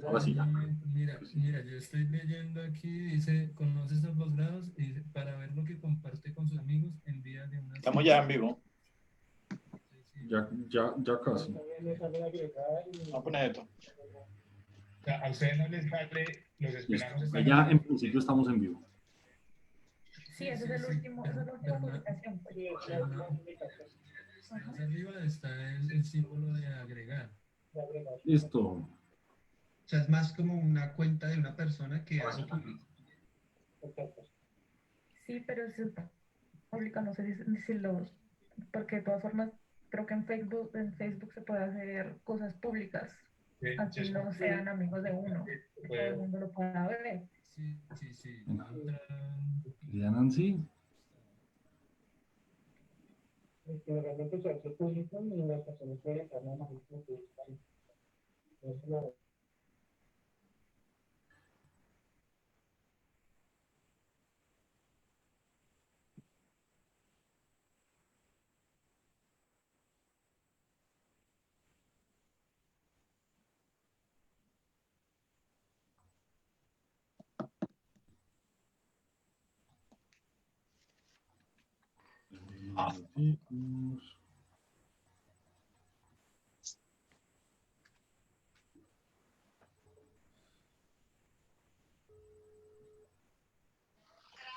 Ahora sí ya. Mira, yo estoy leyendo aquí, dice, ¿conoces a posgrados? Y dice, para ver lo que comparte con sus amigos, envíale una Estamos ya cita. en vivo. Sí, sí. Ya casi. Vamos a poner esto. O sea, a ustedes no les sale, los Listo. esperamos esta Allá en noche. principio estamos en vivo. Sí, ese es el último, esa es la última publicación. Pues. Más arriba está el símbolo de agregar. Listo. O sea, es más como una cuenta de una persona que hace público. Sí, pero si pública, no sé si los, porque de todas formas creo que en Facebook se puede hacer cosas públicas, así no sean amigos de uno, que todo el mundo lo pueda ver. Sí, sí, sí. ¿Ya, Nancy? Realmente se hace público y las personas pueden entrar a la máquina que buscan.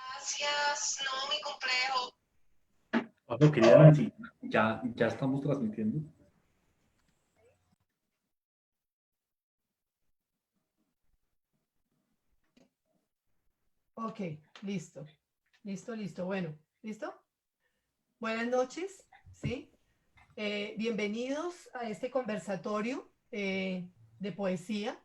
Gracias, no, muy complejo. Bueno, querida Nancy, ya estamos transmitiendo. Ok, listo. Listo. Bueno, ¿listo? Buenas noches, ¿sí? Bienvenidos a este conversatorio de poesía.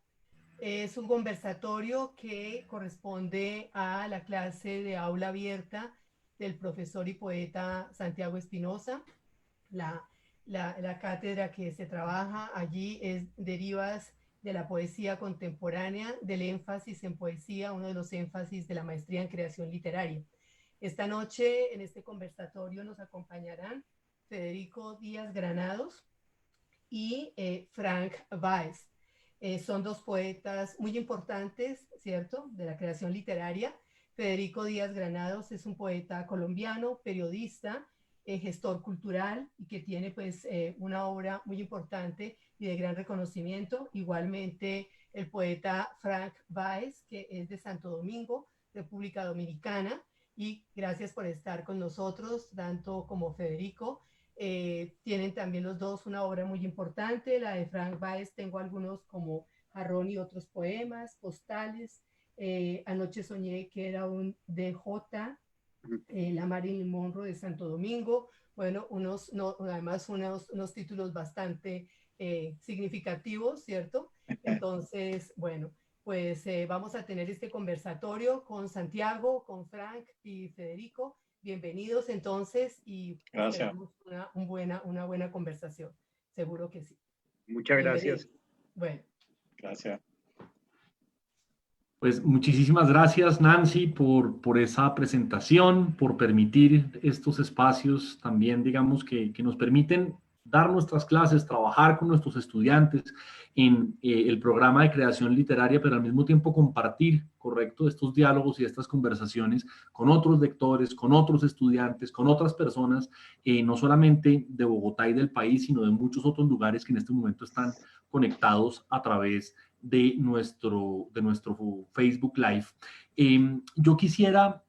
Es un conversatorio que corresponde a la clase de aula abierta del profesor y poeta Santiago Espinosa. La cátedra que se trabaja allí es Derivas de la poesía contemporánea, del énfasis en poesía, uno de los énfasis de la maestría en creación literaria. Esta noche en este conversatorio nos acompañarán Federico Díaz Granados y Frank Baez. Son dos poetas muy importantes, ¿cierto?, de la creación literaria. Federico Díaz Granados es un poeta colombiano, periodista, gestor cultural y que tiene pues una obra muy importante y de gran reconocimiento. Igualmente el poeta Frank Baez, que es de Santo Domingo, República Dominicana, y gracias por estar con nosotros, tanto como Federico. Tienen también los dos una obra muy importante, la de Frank Baez, tengo algunos como Jarrón y otros poemas, postales. Anoche soñé que era un DJ, la Marilyn Monroe de Santo Domingo. Bueno, además unos títulos bastante significativos, ¿cierto? Entonces, bueno, pues vamos a tener este conversatorio con Santiago, con Frank y Federico. Bienvenidos entonces y esperamos una buena conversación. Seguro que sí. Muchas gracias. Bueno. Gracias. Pues muchísimas gracias, Nancy, por esa presentación, por permitir estos espacios también, digamos, que nos permiten dar nuestras clases, trabajar con nuestros estudiantes en el programa de creación literaria, pero al mismo tiempo compartir, correcto, estos diálogos y estas conversaciones con otros lectores, con otros estudiantes, con otras personas, no solamente de Bogotá y del país, sino de muchos otros lugares que en este momento están conectados a través de nuestro Facebook Live. Yo quisiera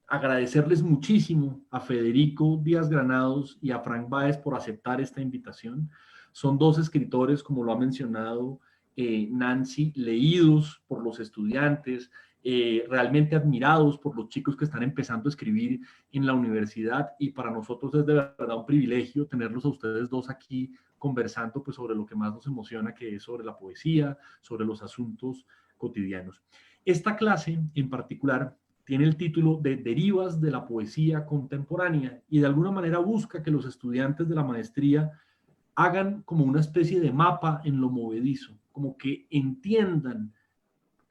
agradecerles muchísimo a Federico Díaz Granados y a Frank Baez por aceptar esta invitación. Son dos escritores, como lo ha mencionado Nancy, leídos por los estudiantes, realmente admirados por los chicos que están empezando a escribir en la universidad, y para nosotros es de verdad un privilegio tenerlos a ustedes dos aquí conversando pues, sobre lo que más nos emociona, que es sobre la poesía, sobre los asuntos cotidianos. Esta clase en particular tiene el título de Derivas de la poesía contemporánea y de alguna manera busca que los estudiantes de la maestría hagan como una especie de mapa en lo movedizo, como que entiendan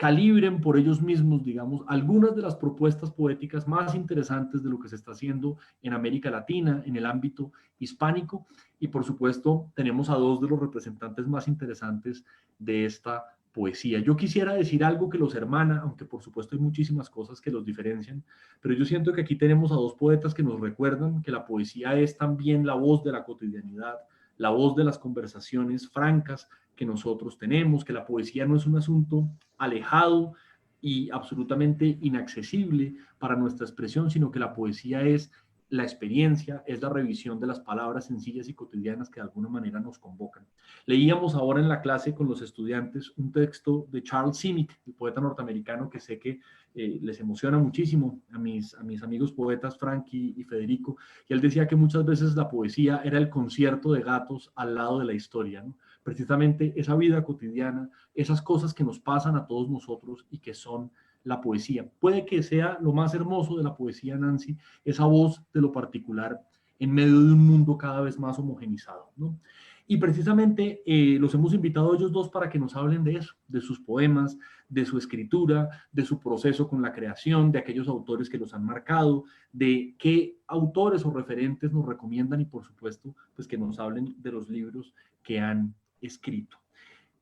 calibren por ellos mismos, digamos, algunas de las propuestas poéticas más interesantes de lo que se está haciendo en América Latina, en el ámbito hispánico, y por supuesto tenemos a dos de los representantes más interesantes de esta poesía. Yo quisiera decir algo que los hermana, aunque por supuesto hay muchísimas cosas que los diferencian, pero yo siento que aquí tenemos a dos poetas que nos recuerdan que la poesía es también la voz de la cotidianidad, la voz de las conversaciones francas que nosotros tenemos, que la poesía no es un asunto alejado y absolutamente inaccesible para nuestra expresión, sino que la poesía es la experiencia, es la revisión de las palabras sencillas y cotidianas que de alguna manera nos convocan. Leíamos ahora en la clase con los estudiantes un texto de Charles Simic, el poeta norteamericano que sé que les emociona muchísimo a mis amigos poetas Frank y Federico, y él decía que muchas veces la poesía era el concierto de gatos al lado de la historia, ¿no? Precisamente esa vida cotidiana, esas cosas que nos pasan a todos nosotros y que son la poesía. Puede que sea lo más hermoso de la poesía, Nancy, esa voz de lo particular en medio de un mundo cada vez más homogenizado, ¿no? Y precisamente los hemos invitado a ellos dos para que nos hablen de eso, de sus poemas, de su escritura, de su proceso con la creación, de aquellos autores que los han marcado, de qué autores o referentes nos recomiendan y por supuesto, pues que nos hablen de los libros que han escrito.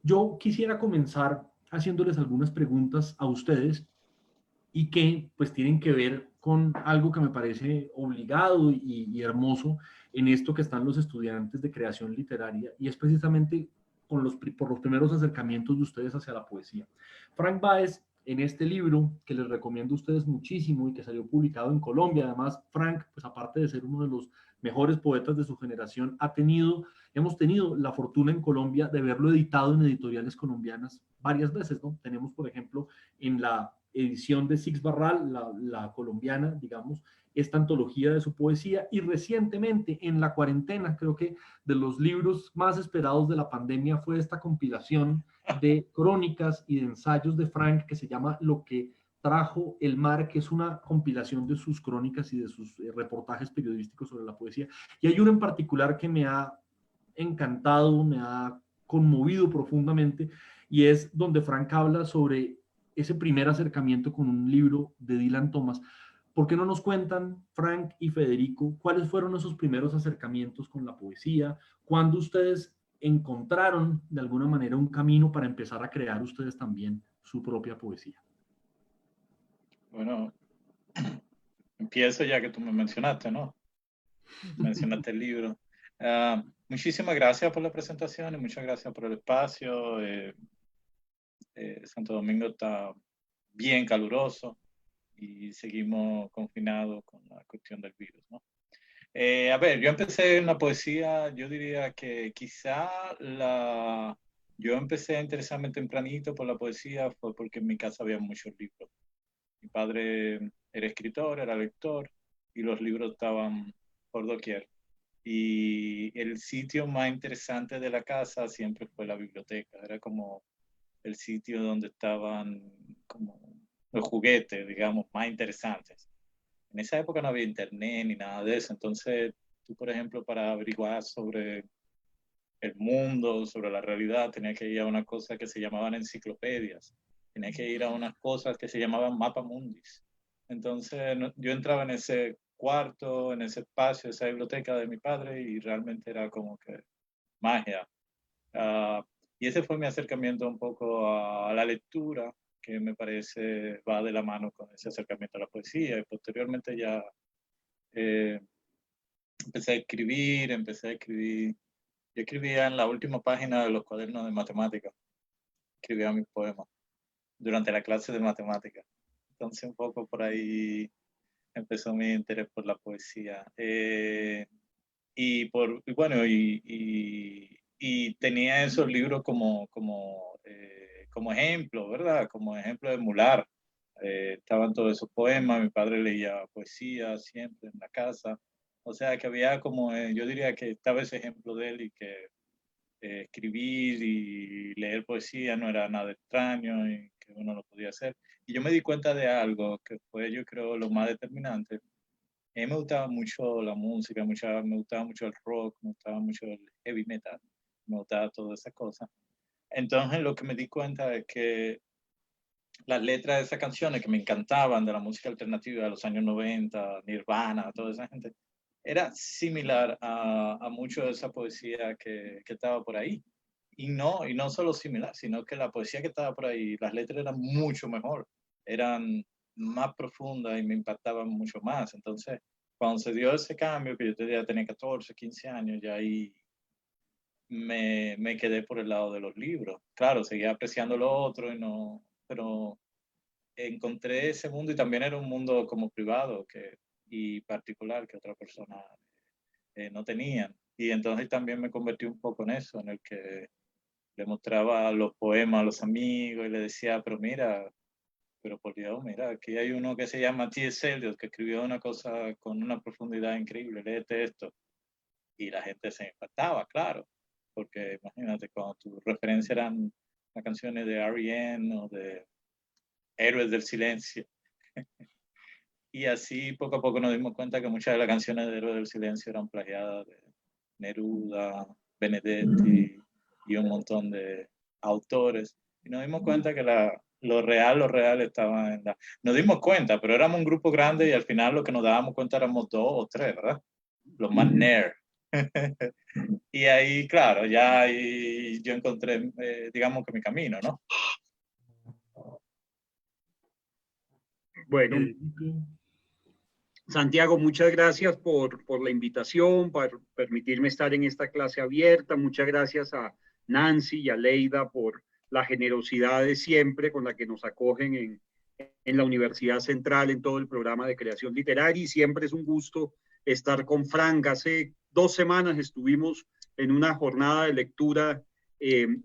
Yo quisiera comenzar haciéndoles algunas preguntas a ustedes y que pues tienen que ver con algo que me parece obligado y hermoso en esto que están los estudiantes de creación literaria, y es precisamente por los primeros acercamientos de ustedes hacia la poesía. Frank Báez, en este libro que les recomiendo a ustedes muchísimo y que salió publicado en Colombia, además Frank, pues aparte de ser uno de los mejores poetas de su generación, hemos tenido la fortuna en Colombia de verlo editado en editoriales colombianas varias veces, ¿no? Tenemos, por ejemplo, en la edición de Six Barral, la colombiana, digamos, esta antología de su poesía, y recientemente en la cuarentena, creo que de los libros más esperados de la pandemia fue esta compilación de crónicas y de ensayos de Frank que se llama Lo que trajo el mar, que es una compilación de sus crónicas y de sus reportajes periodísticos sobre la poesía. Y hay uno en particular que me ha encantado, me ha conmovido profundamente, y es donde Frank habla sobre ese primer acercamiento con un libro de Dylan Thomas. ¿Por qué no nos cuentan, Frank y Federico, cuáles fueron esos primeros acercamientos con la poesía? ¿Cuándo ustedes encontraron de alguna manera un camino para empezar a crear ustedes también su propia poesía? Bueno, empiezo ya que tú me mencionaste, ¿no? Mencionaste el libro. Muchísimas gracias por la presentación y muchas gracias por el espacio. Santo Domingo está bien caluroso y seguimos confinados con la cuestión del virus, ¿no? A ver, yo empecé en la poesía, yo diría que quizá yo empecé a interesarme tempranito por la poesía fue porque en mi casa había muchos libros. Mi padre era escritor, era lector, y los libros estaban por doquier. Y el sitio más interesante de la casa siempre fue la biblioteca. Era como el sitio donde estaban como los juguetes, digamos, más interesantes. En esa época no había internet ni nada de eso. Entonces, tú, por ejemplo, para averiguar sobre el mundo, sobre la realidad, tenías que ir a una cosa que se llamaban enciclopedias. Tenías que ir a unas cosas que se llamaban mapamundis. Entonces, yo entraba en ese cuarto, en ese espacio, esa biblioteca de mi padre, y realmente era como que magia. Y ese fue mi acercamiento un poco a la lectura, que me parece va de la mano con ese acercamiento a la poesía. Y posteriormente ya empecé a escribir. Yo escribía en la última página de los cuadernos de matemáticas. Escribía mis poemas durante la clase de matemáticas. Entonces un poco por ahí empezó mi interés por la poesía. Y tenía esos libros como ejemplo, ¿verdad? Como ejemplo de emular. Estaban todos esos poemas, mi padre leía poesía siempre en la casa. O sea que había como, yo diría que estaba ese ejemplo de él, y que escribir y leer poesía no era nada extraño y que uno lo podía hacer. Y yo me di cuenta de algo que fue, yo creo, lo más determinante. A mí me gustaba mucho la música, me gustaba mucho el rock, me gustaba mucho el heavy metal, me gustaba todas esas cosas. Entonces lo que me di cuenta es que las letras de esas canciones que me encantaban de la música alternativa de los años 90, Nirvana, toda esa gente, era similar a mucho de esa poesía que estaba por ahí. Y no solo similar, sino que la poesía que estaba por ahí, las letras eran mucho mejor, eran más profundas y me impactaban mucho más. Entonces, cuando se dio ese cambio, que yo ya tenía 14, 15 años, ya ahí me quedé por el lado de los libros. Claro, seguía apreciando lo otro pero encontré ese mundo y también era un mundo como privado y particular que otras personas no tenían. Y entonces también me convertí un poco en eso, en el que le mostraba los poemas a los amigos y le decía, pero por Dios, mira, aquí hay uno que se llama T.S. Eliot, que escribió una cosa con una profundidad increíble, léete esto. Y la gente se impactaba, claro, porque imagínate, cuando tus referencias eran las canciones de R.E.M. o de Héroes del Silencio. Y así poco a poco nos dimos cuenta que muchas de las canciones de Héroes del Silencio eran plagiadas de Neruda, Benedetti y un montón de autores. Y nos dimos cuenta que lo real estaba en la... Nos dimos cuenta, pero éramos un grupo grande y al final lo que nos dábamos cuenta éramos 2 o 3, ¿verdad? Los más nerd. Y ahí, claro, ya ahí yo encontré, digamos que mi camino, ¿no? Bueno, Santiago, muchas gracias por la invitación, por permitirme estar en esta clase abierta. Muchas gracias a Nancy y a Leida por la generosidad de siempre con la que nos acogen en la Universidad Central, en todo el programa de creación literaria. Y siempre es un gusto estar con Frank. Hace 2 semanas estuvimos en una jornada de lectura,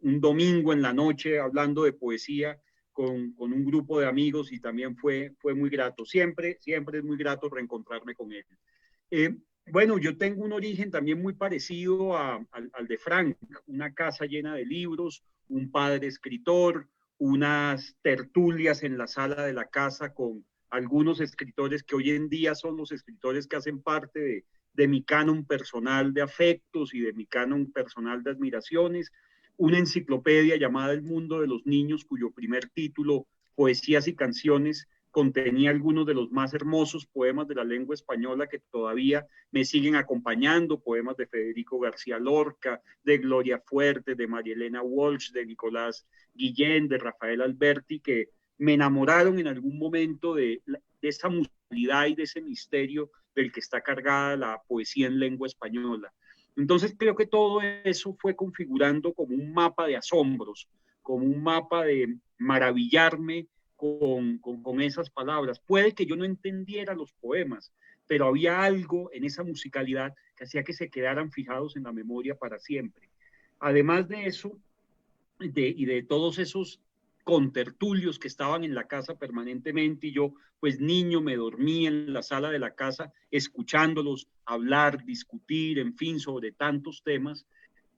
un domingo en la noche, hablando de poesía con un grupo de amigos y también fue muy grato. Siempre es muy grato reencontrarme con él. Bueno, yo tengo un origen también muy parecido al de Frank, una casa llena de libros, un padre escritor, unas tertulias en la sala de la casa con algunos escritores que hoy en día son los escritores que hacen parte de mi canon personal de afectos y de mi canon personal de admiraciones, una enciclopedia llamada El Mundo de los Niños, cuyo primer título, Poesías y Canciones, contenía algunos de los más hermosos poemas de la lengua española que todavía me siguen acompañando, poemas de Federico García Lorca, de Gloria Fuerte, de María Elena Walsh, de Nicolás Guillén, de Rafael Alberti, que me enamoraron en algún momento de esa musicalidad y de ese misterio del que está cargada la poesía en lengua española. Entonces creo que todo eso fue configurando como un mapa de asombros, como un mapa de maravillarme con esas palabras. Puede que yo no entendiera los poemas, pero había algo en esa musicalidad que hacía que se quedaran fijados en la memoria para siempre. Además de eso, y de todos esos contertulios que estaban en la casa permanentemente, y yo, pues niño, me dormí en la sala de la casa escuchándolos hablar, discutir, en fin, sobre tantos temas.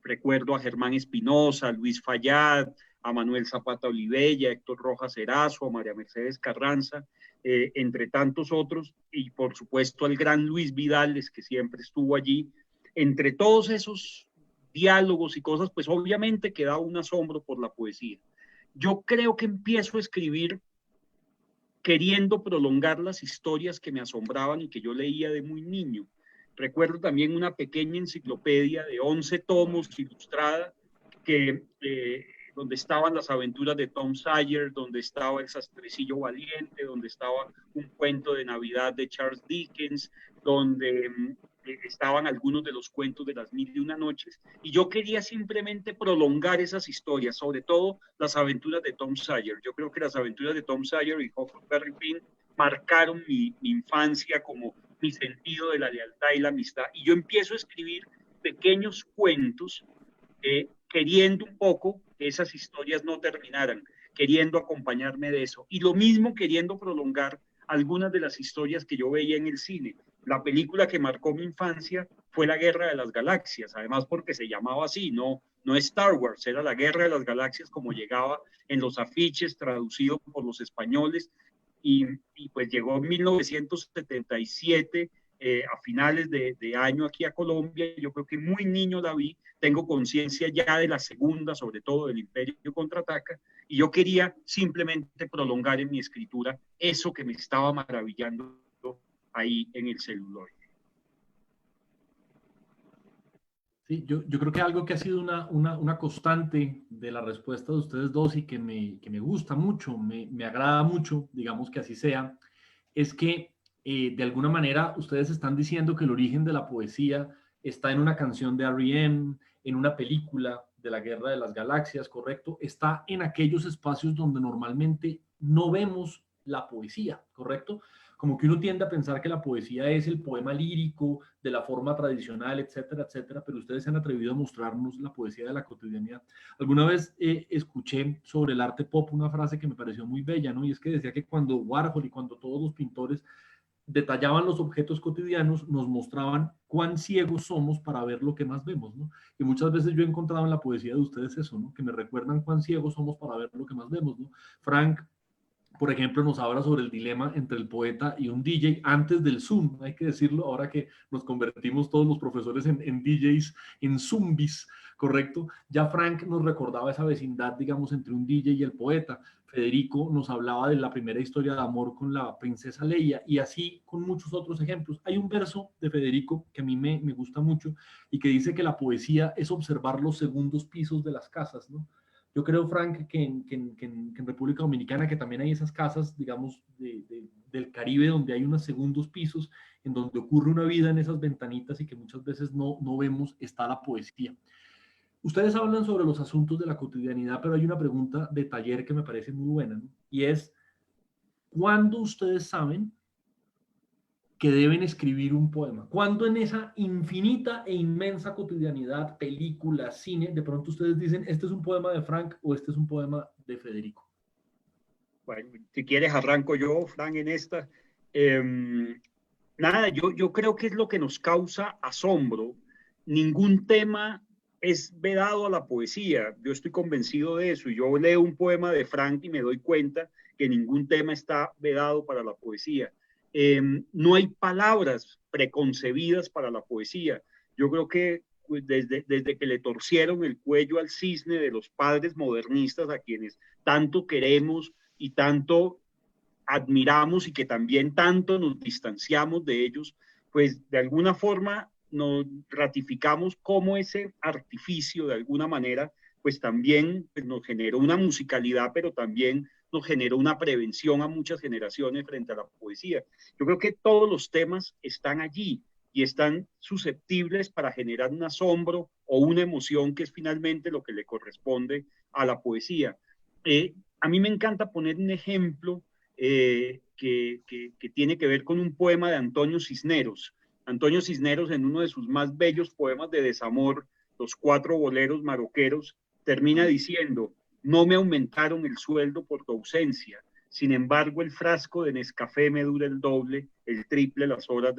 Recuerdo a Germán Espinosa, a Luis Fayad, a Manuel Zapata Olivella, a Héctor Rojas Erazo, a María Mercedes Carranza, entre tantos otros, y por supuesto al gran Luis Vidales, que siempre estuvo allí. Entre todos esos diálogos y cosas, pues obviamente quedaba un asombro por la poesía. Yo creo que empiezo a escribir queriendo prolongar las historias que me asombraban y que yo leía de muy niño. Recuerdo también una pequeña enciclopedia de 11 tomos ilustrada donde estaban las aventuras de Tom Sawyer, donde estaba El Sastrecillo Valiente, donde estaba un cuento de Navidad de Charles Dickens, donde estaban algunos de los cuentos de las 1001 noches, y yo quería simplemente prolongar esas historias, sobre todo las aventuras de Tom Sawyer. Yo creo que las aventuras de Tom Sawyer y Huckleberry Finn marcaron mi infancia como mi sentido de la lealtad y la amistad, y yo empiezo a escribir pequeños cuentos queriendo un poco que esas historias no terminaran, queriendo acompañarme de eso, y lo mismo queriendo prolongar algunas de las historias que yo veía en el cine. La película que marcó mi infancia fue La Guerra de las Galaxias, además porque se llamaba así, no Star Wars, era La Guerra de las Galaxias como llegaba en los afiches traducido por los españoles, y pues llegó en 1977 a finales de año aquí a Colombia. Yo creo que muy niño la vi, tengo conciencia ya de la segunda, sobre todo del Imperio Contraataca, y yo quería simplemente prolongar en mi escritura eso que me estaba maravillando ahí en el celuloide. Sí, yo creo que algo que ha sido una constante de la respuesta de ustedes dos y que me gusta mucho, me agrada mucho, digamos que así sea, es que de alguna manera ustedes están diciendo que el origen de la poesía está en una canción de R.E.M., en una película de la Guerra de las Galaxias, ¿correcto? Está en aquellos espacios donde normalmente no vemos la poesía, ¿correcto? Como que uno tiende a pensar que la poesía es el poema lírico de la forma tradicional, etcétera, etcétera, pero ustedes se han atrevido a mostrarnos la poesía de la cotidianidad. Alguna vez escuché sobre el arte pop una frase que me pareció muy bella, ¿no? Y es que decía que cuando Warhol y cuando todos los pintores detallaban los objetos cotidianos, nos mostraban cuán ciegos somos para ver lo que más vemos, ¿no? Y muchas veces yo he encontrado en la poesía de ustedes eso, ¿no? Que me recuerdan cuán ciegos somos para ver lo que más vemos, ¿no? Frank, por ejemplo, nos habla sobre el dilema entre el poeta y un DJ antes del Zoom, hay que decirlo, ahora que nos convertimos todos los profesores en DJs, en Zoombis, ¿correcto? Ya Frank nos recordaba esa vecindad, digamos, entre un DJ y el poeta. Federico nos hablaba de la primera historia de amor con la princesa Leia y así con muchos otros ejemplos. Hay un verso de Federico que a mí me gusta mucho y que dice que la poesía es observar los segundos pisos de las casas, ¿no? Yo creo, Frank, que en República Dominicana, que también hay esas casas, digamos, del Caribe, donde hay unos segundos pisos, en donde ocurre una vida en esas ventanitas y que muchas veces no vemos, está la poesía. Ustedes hablan sobre los asuntos de la cotidianidad, pero hay una pregunta de taller que me parece muy buena, ¿no? Y es, ¿cuándo ustedes saben que deben escribir un poema? ¿Cuándo en esa infinita e inmensa cotidianidad, películas, cine, de pronto ustedes dicen, este es un poema de Frank o este es un poema de Federico? Bueno, si quieres arranco yo, Frank, en esta. Nada, yo creo que es lo que nos causa asombro. Ningún tema es vedado a la poesía. Yo estoy convencido de eso. Y yo leo un poema de Frank y me doy cuenta que ningún tema está vedado para la poesía. No hay palabras preconcebidas para la poesía. Yo creo que desde que le torcieron el cuello al cisne de los padres modernistas a quienes tanto queremos y tanto admiramos y que también tanto nos distanciamos de ellos, pues de alguna forma nos ratificamos como ese artificio de alguna manera, pues también pues, nos generó una musicalidad, pero también nos generó una prevención a muchas generaciones frente a la poesía. Yo creo que todos los temas están allí y están susceptibles para generar un asombro o una emoción que es finalmente lo que le corresponde a la poesía. A mí me encanta poner un ejemplo que tiene que ver con un poema de Antonio Cisneros. Antonio Cisneros, en uno de sus más bellos poemas de desamor, Los 4 boleros maroqueros, termina diciendo: no me aumentaron el sueldo por tu ausencia, sin embargo el frasco de Nescafé me dura el doble, el triple las hojas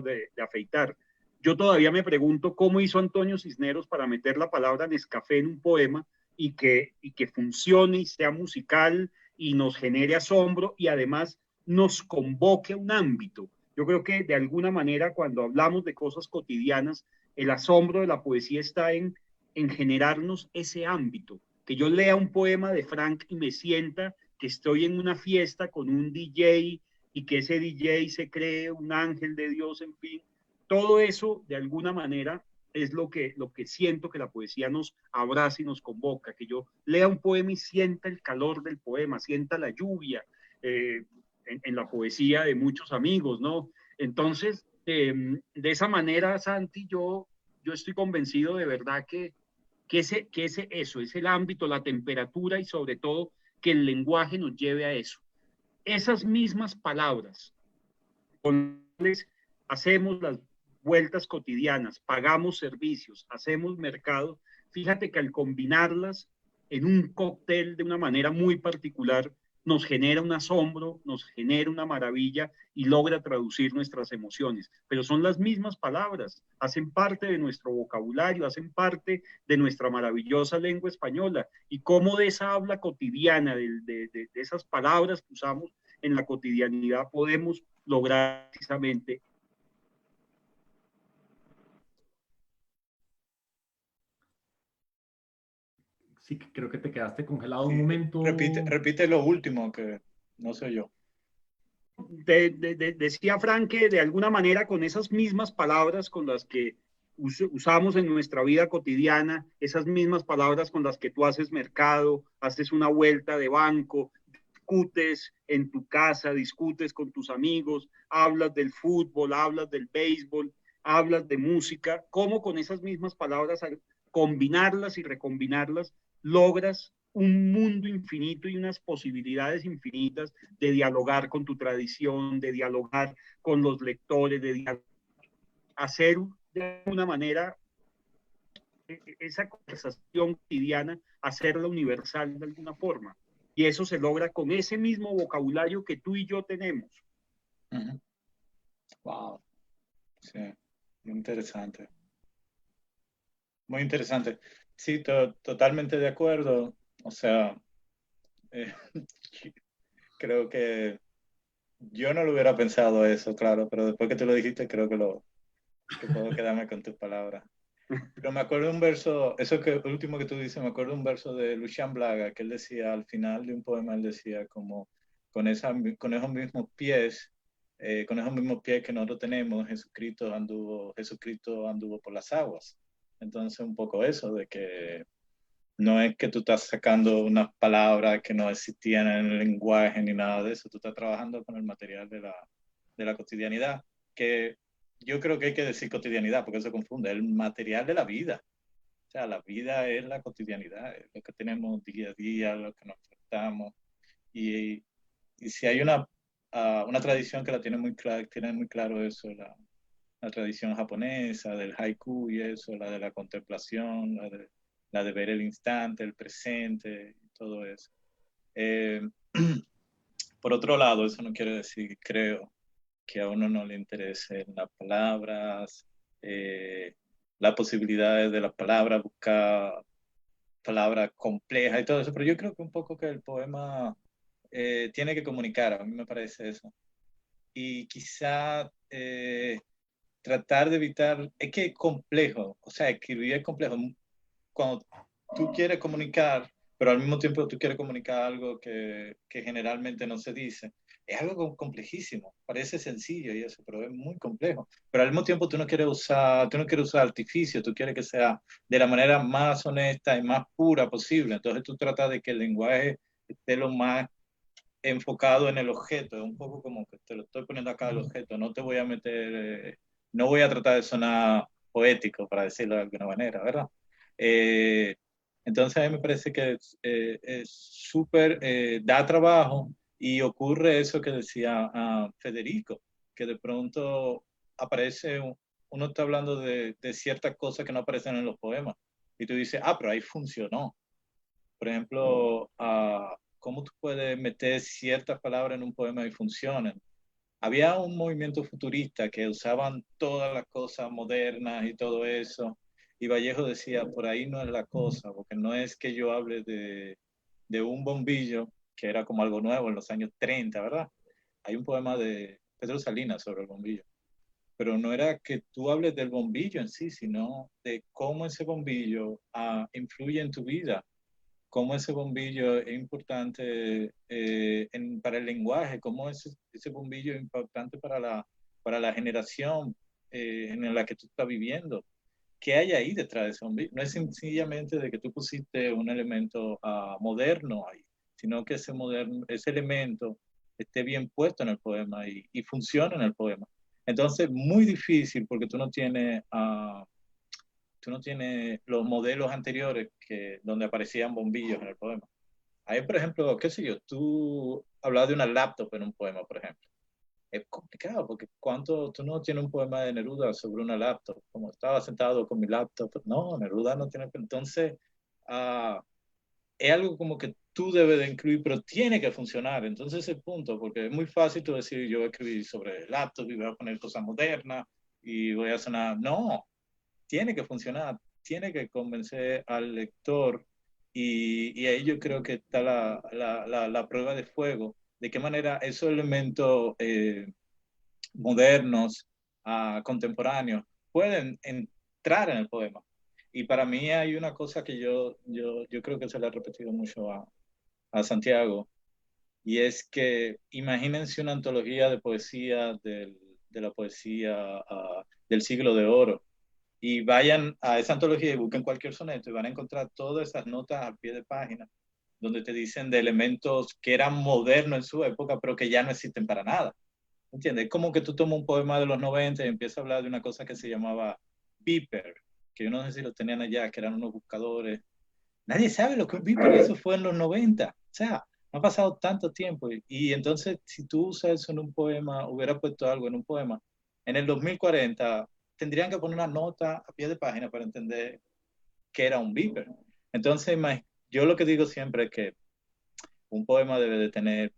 de afeitar. Yo todavía me pregunto cómo hizo Antonio Cisneros para meter la palabra Nescafé en un poema y que funcione y sea musical y nos genere asombro y además nos convoque a un ámbito. Yo creo que de alguna manera cuando hablamos de cosas cotidianas, el asombro de la poesía está en generarnos ese ámbito. Que yo lea un poema de Frank y me sienta que estoy en una fiesta con un DJ y que ese DJ se cree un ángel de Dios, en fin. Todo eso de alguna manera es lo que siento que la poesía nos abraza y nos convoca, que yo lea un poema y sienta el calor del poema, sienta la lluvia en la poesía de muchos amigos, ¿no? Entonces, de esa manera, Santi, yo estoy convencido de verdad que eso es el ámbito, la temperatura y sobre todo que el lenguaje nos lleve a eso. Esas mismas palabras, con las hacemos las vueltas cotidianas, pagamos servicios, hacemos mercado, fíjate que al combinarlas en un cóctel de una manera muy particular, nos genera un asombro, nos genera una maravilla y logra traducir nuestras emociones. Pero son las mismas palabras, hacen parte de nuestro vocabulario, hacen parte de nuestra maravillosa lengua española. Y cómo de esa habla cotidiana, de esas palabras que usamos en la cotidianidad, podemos lograr precisamente Sí, que creo que te quedaste congelado un momento. Repite lo último, que no sé yo. Decía Frank que de alguna manera con esas mismas palabras con las que usamos en nuestra vida cotidiana, esas mismas palabras con las que tú haces mercado, haces una vuelta de banco, discutes en tu casa, discutes con tus amigos, hablas del fútbol, hablas del béisbol, hablas de música, cómo con esas mismas palabras, al combinarlas y recombinarlas, logras un mundo infinito y unas posibilidades infinitas de dialogar con tu tradición, de dialogar con los lectores, de hacer de una manera esa conversación cotidiana, hacerla universal de alguna forma. Y eso se logra con ese mismo vocabulario que tú y yo tenemos. Wow. Sí, muy interesante. Muy interesante. Sí, totalmente de acuerdo. O sea, creo que yo no lo hubiera pensado eso, claro, pero después que tú lo dijiste, creo que puedo quedarme con tus palabras. Pero me acuerdo un verso, eso que el último que tú dices, me acuerdo un verso de Lucián Blaga, que él decía, al final de un poema, él decía como, con esos mismos pies, que nosotros tenemos, Jesucristo anduvo por las aguas. Entonces un poco eso, de que no es que tú estás sacando unas palabras que no existían en el lenguaje ni nada de eso, tú estás trabajando con el material de la cotidianidad, que yo creo que hay que decir cotidianidad porque se confunde, el material de la vida. O sea, la vida es la cotidianidad, es lo que tenemos día a día, lo que nos enfrentamos. Y si hay una tradición que la tiene muy claro eso, la tradición japonesa, del haiku y eso, la de la contemplación, la de ver el instante, el presente, y todo eso. Por otro lado, eso no quiere decir, creo, que a uno no le interesen las palabras, las posibilidades de las palabras, buscar palabras complejas y todo eso, pero yo creo que un poco que el poema tiene que comunicar, a mí me parece eso. Y quizá tratar de evitar, es que es complejo, o sea, escribir es complejo. Cuando tú quieres comunicar, pero al mismo tiempo tú quieres comunicar algo que generalmente no se dice, es algo complejísimo, parece sencillo y eso, pero es muy complejo. Pero al mismo tiempo tú no quieres usar artificio, tú quieres que sea de la manera más honesta y más pura posible. Entonces tú tratas de que el lenguaje esté lo más enfocado en el objeto, es un poco como que te lo estoy poniendo acá el objeto, no te voy a meter, no voy a tratar de sonar poético, para decirlo de alguna manera, ¿verdad? Entonces a mí me parece que es súper, da trabajo y ocurre eso que decía Federico, que de pronto aparece, uno está hablando de ciertas cosas que no aparecen en los poemas y tú dices, pero ahí funcionó. Por ejemplo, cómo tú puedes meter ciertas palabras en un poema y funcionan. Había un movimiento futurista que usaban todas las cosas modernas y todo eso, y Vallejo decía, por ahí no es la cosa, porque no es que yo hable de un bombillo, que era como algo nuevo en los años 30, ¿verdad? Hay un poema de Pedro Salinas sobre el bombillo, pero no era que tú hables del bombillo en sí, sino de cómo ese bombillo influye en tu vida, cómo ese bombillo es importante para el lenguaje, cómo ese bombillo es importante para la generación en la que tú estás viviendo. ¿Qué hay ahí detrás de ese bombillo? No es sencillamente de que tú pusiste un elemento moderno ahí, sino que ese elemento esté bien puesto en el poema y funcione en el poema. Entonces, muy difícil porque tú no tienes los modelos anteriores donde aparecían bombillos en el poema. Ahí, por ejemplo, qué sé yo, tú hablabas de una laptop en un poema, por ejemplo. Es complicado porque tú no tienes un poema de Neruda sobre una laptop, como estaba sentado con mi laptop. No, Neruda no tiene. Entonces, es algo como que tú debes de incluir, pero tiene que funcionar. Entonces, ese punto, porque es muy fácil tú decir, yo voy a escribir sobre laptop y voy a poner cosas modernas y voy a sonar. No, tiene que funcionar, tiene que convencer al lector y ahí yo creo que está la prueba de fuego, de qué manera esos elementos modernos, contemporáneos, pueden entrar en el poema. Y para mí hay una cosa que yo creo que se le ha repetido mucho a Santiago, y es que imagínense una antología de poesía de la poesía del siglo de oro, y vayan a esa antología y busquen cualquier soneto y van a encontrar todas esas notas al pie de página, donde te dicen de elementos que eran modernos en su época, pero que ya no existen para nada. ¿Entiendes? Es como que tú tomas un poema de los 90 y empiezas a hablar de una cosa que se llamaba Beeper, que yo no sé si lo tenían allá, que eran unos buscadores. Nadie sabe lo que es Beeper, eso fue en los 90. O sea, no ha pasado tanto tiempo. Y entonces, si tú usas eso en un poema, hubiera puesto algo en un poema, en el 2040 tendrían que poner una nota a pie de página para entender qué era un Beeper. Entonces, yo lo que digo siempre es que un poema debe de tener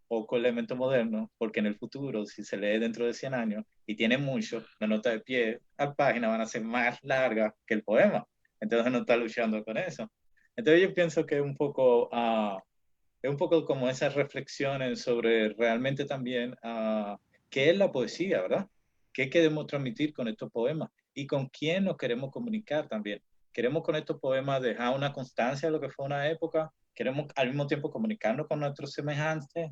poco elemento moderno, porque en el futuro, si se lee dentro de 100 años y tiene mucho, la nota de pie a página van a ser más largas que el poema. Entonces no está luchando con eso. Entonces yo pienso que es un poco como esas reflexiones sobre realmente también qué es la poesía, ¿verdad? ¿Qué queremos transmitir con estos poemas? Y con quién nos queremos comunicar también. Queremos con estos poemas dejar una constancia de lo que fue una época, queremos al mismo tiempo comunicarnos con nuestros semejantes,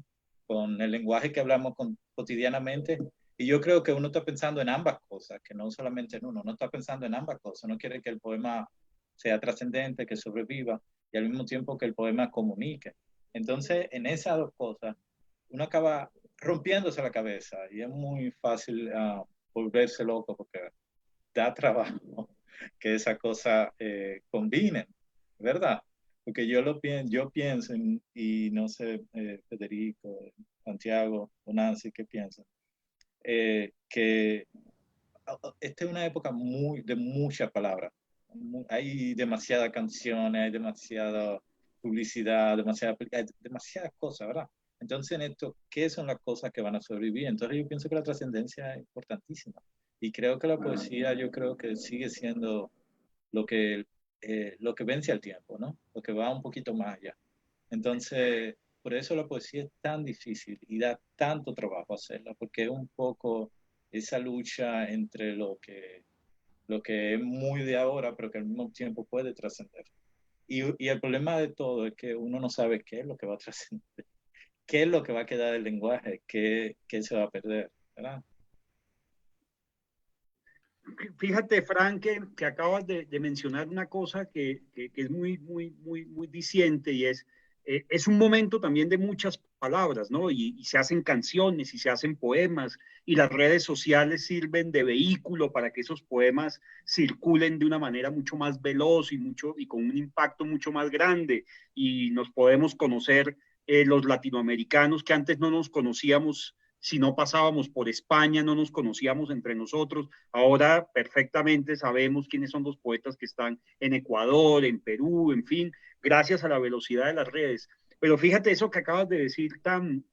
con el lenguaje que hablamos cotidianamente. Y yo creo que uno está pensando en ambas cosas, que no solamente en uno, uno está pensando en ambas cosas. Uno quiere que el poema sea trascendente, que sobreviva, y al mismo tiempo que el poema comunique. Entonces, en esas dos cosas, uno acaba rompiéndose la cabeza y es muy fácil volverse loco porque da trabajo que esas cosas combinen, ¿verdad? Porque yo pienso, y no sé, Federico, Santiago o Nancy, ¿qué piensan? Que esta es una época de muchas palabras. Hay demasiadas canciones, hay demasiada publicidad, hay demasiadas cosas, ¿verdad? Entonces, en esto, ¿qué son las cosas que van a sobrevivir? Entonces, yo pienso que la trascendencia es importantísima. Y creo que la poesía, yo creo que sigue siendo lo que vence al tiempo, ¿no? Lo que va un poquito más allá. Entonces, por eso la poesía es tan difícil y da tanto trabajo hacerla, porque es un poco esa lucha entre lo que es muy de ahora, pero que al mismo tiempo puede trascender. Y el problema de todo es que uno no sabe qué es lo que va a trascender, qué es lo que va a quedar del lenguaje, qué se va a perder, ¿verdad? Fíjate, Frank, que acabas de mencionar una cosa que es muy diciente, y es un momento también de muchas palabras, ¿no? Y se hacen canciones y se hacen poemas, y las redes sociales sirven de vehículo para que esos poemas circulen de una manera mucho más veloz y con un impacto mucho más grande, y nos podemos conocer los latinoamericanos que antes no nos conocíamos. Si no pasábamos por España, no nos conocíamos entre nosotros. Ahora perfectamente sabemos quiénes son los poetas que están en Ecuador, en Perú, en fin, gracias a la velocidad de las redes. Pero fíjate eso que acabas de decir tan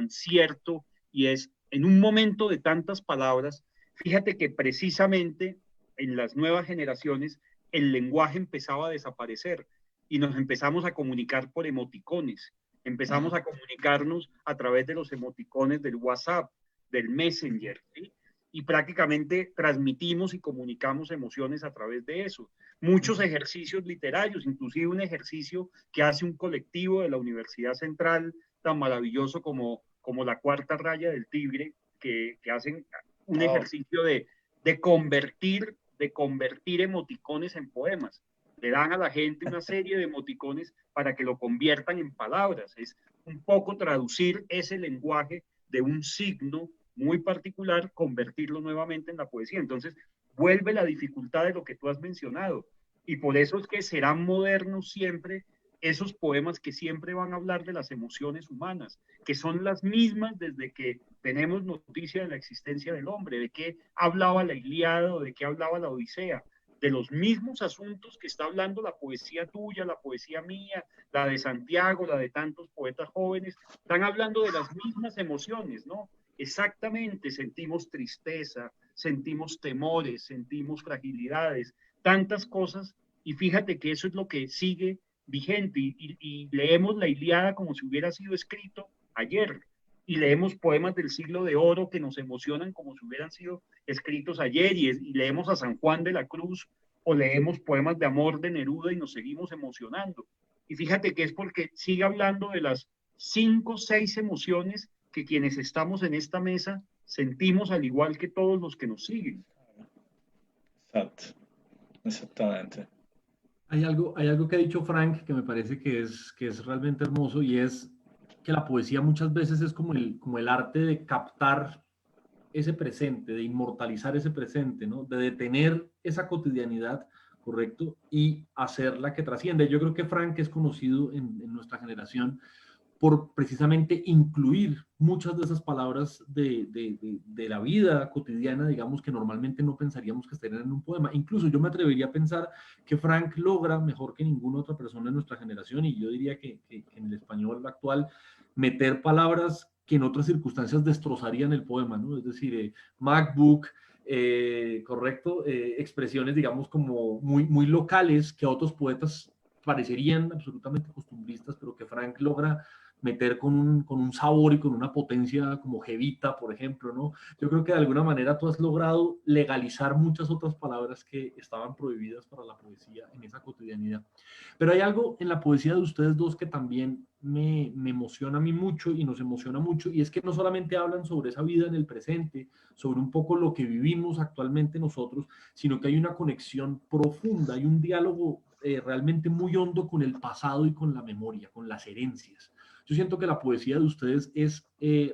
cierto, y es, en un momento de tantas palabras, fíjate que precisamente en las nuevas generaciones el lenguaje empezaba a desaparecer y nos empezamos a comunicar por emoticones. Empezamos a comunicarnos a través de los emoticones del WhatsApp, del Messenger, ¿sí? Y prácticamente transmitimos y comunicamos emociones a través de eso. Muchos ejercicios literarios, inclusive un ejercicio que hace un colectivo de la Universidad Central tan maravilloso como la Cuarta Raya del Tigre, que hacen un ejercicio de convertir emoticones en poemas. Le dan a la gente una serie de emoticones para que lo conviertan en palabras. Es un poco traducir ese lenguaje de un signo muy particular, convertirlo nuevamente en la poesía. Entonces, vuelve la dificultad de lo que tú has mencionado. Y por eso es que serán modernos siempre esos poemas que siempre van a hablar de las emociones humanas, que son las mismas desde que tenemos noticia de la existencia del hombre, de qué hablaba la Ilíada o de qué hablaba la Odisea, de los mismos asuntos que está hablando la poesía tuya, la poesía mía, la de Santiago, la de tantos poetas jóvenes, están hablando de las mismas emociones, ¿no? Exactamente, sentimos tristeza, sentimos temores, sentimos fragilidades, tantas cosas, y fíjate que eso es lo que sigue vigente, y leemos la Ilíada como si hubiera sido escrito ayer, y leemos poemas del siglo de oro que nos emocionan como si hubieran sido escritos ayer, y leemos a San Juan de la Cruz o leemos poemas de amor de Neruda y nos seguimos emocionando. Y fíjate que es porque sigue hablando de las 5 o 6 emociones que quienes estamos en esta mesa sentimos al igual que todos los que nos siguen. Exacto, exactamente. Hay algo que ha dicho Frank que me parece que es realmente hermoso, y es que la poesía muchas veces es como el arte de captar ese presente, de inmortalizar ese presente, ¿no? De detener esa cotidianidad, ¿correcto? Y hacerla que trascienda. Yo creo que Frank es conocido en nuestra generación por precisamente incluir muchas de esas palabras de la vida cotidiana, digamos, que normalmente no pensaríamos que estarían en un poema. Incluso yo me atrevería a pensar que Frank logra, mejor que ninguna otra persona en nuestra generación, y yo diría que en el español actual, meter palabras que en otras circunstancias destrozarían el poema, ¿no? Es decir, MacBook, correcto, expresiones, digamos, como muy locales, que a otros poetas parecerían absolutamente costumbristas, pero que Frank logra meter con un sabor y con una potencia como jevita, por ejemplo, ¿no? Yo creo que de alguna manera tú has logrado legalizar muchas otras palabras que estaban prohibidas para la poesía en esa cotidianidad. Pero hay algo en la poesía de ustedes dos que también me emociona a mí mucho y nos emociona mucho, y es que no solamente hablan sobre esa vida en el presente, sobre un poco lo que vivimos actualmente nosotros, sino que hay una conexión profunda, hay un diálogo realmente muy hondo con el pasado y con la memoria, con las herencias. Yo siento que la poesía de ustedes es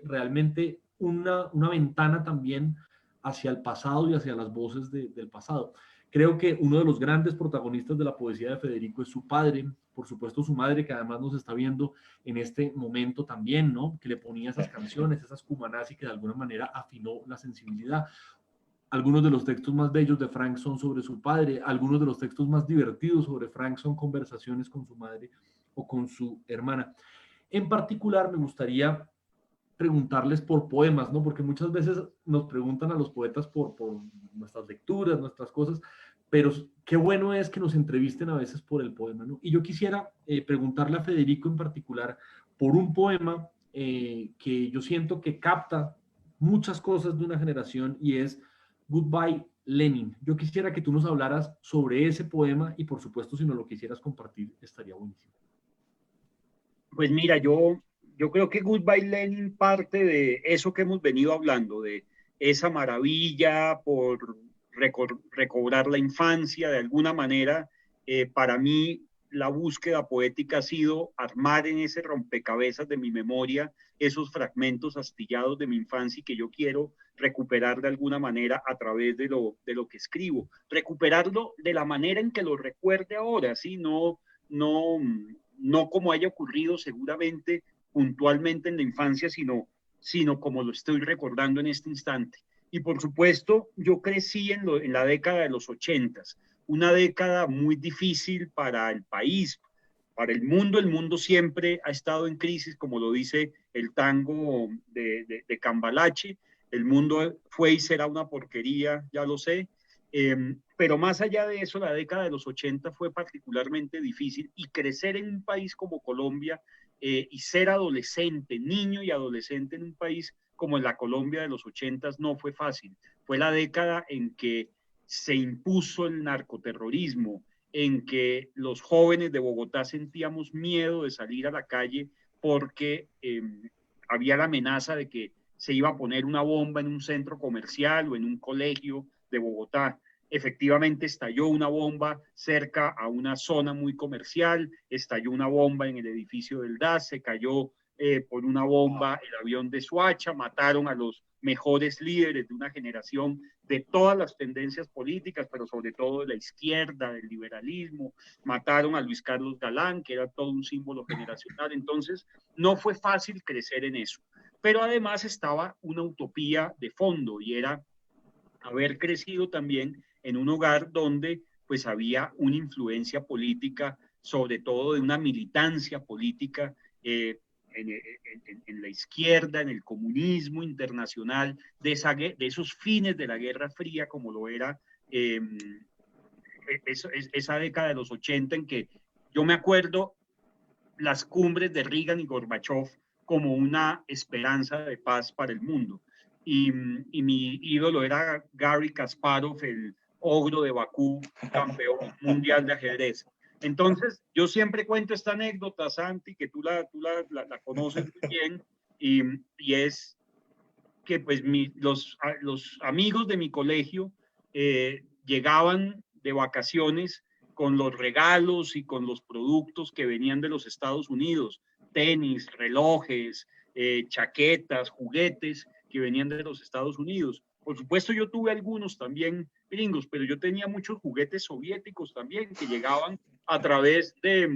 realmente una ventana también hacia el pasado y hacia las voces del pasado. Creo que uno de los grandes protagonistas de la poesía de Federico es su padre, por supuesto su madre, que además nos está viendo en este momento también, ¿no? Que le ponía esas canciones, esas cumanás, y que de alguna manera afinó la sensibilidad. Algunos de los textos más bellos de Frank son sobre su padre, algunos de los textos más divertidos sobre Frank son conversaciones con su madre o con su hermana. En particular, me gustaría preguntarles por poemas, ¿no? Porque muchas veces nos preguntan a los poetas por nuestras lecturas, nuestras cosas, pero qué bueno es que nos entrevisten a veces por el poema, ¿no? Y yo quisiera preguntarle a Federico en particular por un poema que yo siento que capta muchas cosas de una generación, y es Goodbye Lenin. Yo quisiera que tú nos hablaras sobre ese poema, y por supuesto, si nos lo quisieras compartir, estaría buenísimo. Pues mira, yo creo que Goodbye Lenin parte de eso que hemos venido hablando, de esa maravilla por recobrar la infancia de alguna manera. Para mí, la búsqueda poética ha sido armar en ese rompecabezas de mi memoria esos fragmentos astillados de mi infancia y que yo quiero recuperar de alguna manera a través de lo que escribo. Recuperarlo de la manera en que lo recuerde ahora, ¿sí? No como haya ocurrido seguramente puntualmente en la infancia, sino como lo estoy recordando en este instante. Y por supuesto, yo crecí en la década de los 80s, una década muy difícil para el país, para el mundo. El mundo siempre ha estado en crisis, como lo dice el tango de Cambalache. El mundo fue y será una porquería, ya lo sé. Pero más allá de eso, la década de los 80 fue particularmente difícil, y crecer en un país como Colombia y ser adolescente, niño y adolescente en un país como en la Colombia de los 80 no fue fácil. Fue la década en que se impuso el narcoterrorismo, en que los jóvenes de Bogotá sentíamos miedo de salir a la calle porque había la amenaza de que se iba a poner una bomba en un centro comercial o en un colegio de Bogotá. Efectivamente estalló una bomba cerca a una zona muy comercial, estalló una bomba en el edificio del DAS, se cayó por una bomba el avión de Soacha, mataron a los mejores líderes de una generación de todas las tendencias políticas, pero sobre todo de la izquierda, del liberalismo, mataron a Luis Carlos Galán, que era todo un símbolo generacional. Entonces no fue fácil crecer en eso, pero además estaba una utopía de fondo, y era haber crecido también en un hogar donde pues había una influencia política, sobre todo de una militancia política en la izquierda, en el comunismo internacional, de esos fines de la Guerra Fría, como lo era esa década de los 80, en que yo me acuerdo las cumbres de Reagan y Gorbachev como una esperanza de paz para el mundo. Y mi ídolo era Garry Kasparov, el ogro de Bakú, campeón mundial de ajedrez. Entonces, yo siempre cuento esta anécdota, Santi, que tú la conoces muy bien, y es que pues los amigos de mi colegio llegaban de vacaciones con los regalos y con los productos que venían de los Estados Unidos, tenis, relojes, chaquetas, juguetes que venían de los Estados Unidos. Por supuesto, yo tuve algunos también gringos, pero yo tenía muchos juguetes soviéticos también que llegaban a través de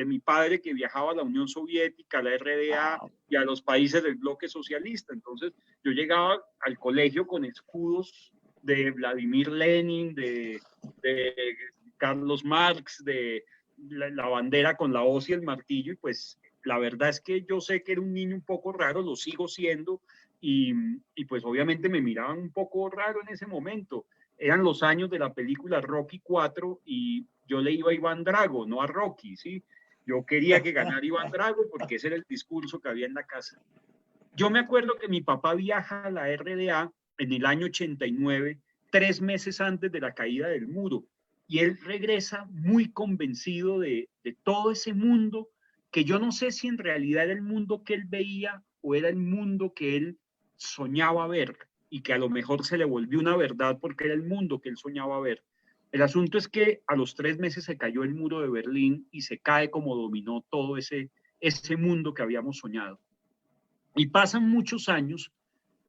mi padre, que viajaba a la Unión Soviética, a la RDA y a los países del bloque socialista. Entonces, yo llegaba al colegio con escudos de Vladimir Lenin, de Carlos Marx, de la bandera con la hoz y el martillo, y pues la verdad es que yo sé que era un niño un poco raro, lo sigo siendo, y pues obviamente me miraban un poco raro en ese momento. Eran los años de la película Rocky 4 y yo le iba a Iván Drago, no a Rocky, ¿sí? Yo quería que ganara Iván Drago porque ese era el discurso que había en la casa. Yo me acuerdo que mi papá viaja a la RDA en el año 89, 3 meses antes de la caída del muro, y él regresa muy convencido de todo ese mundo que yo no sé si en realidad era el mundo que él veía o era el mundo que él soñaba ver y que a lo mejor se le volvió una verdad porque era el mundo que él soñaba ver. El asunto es que a los 3 meses se cayó el muro de Berlín y se cae como dominó todo ese mundo que habíamos soñado. Y pasan muchos años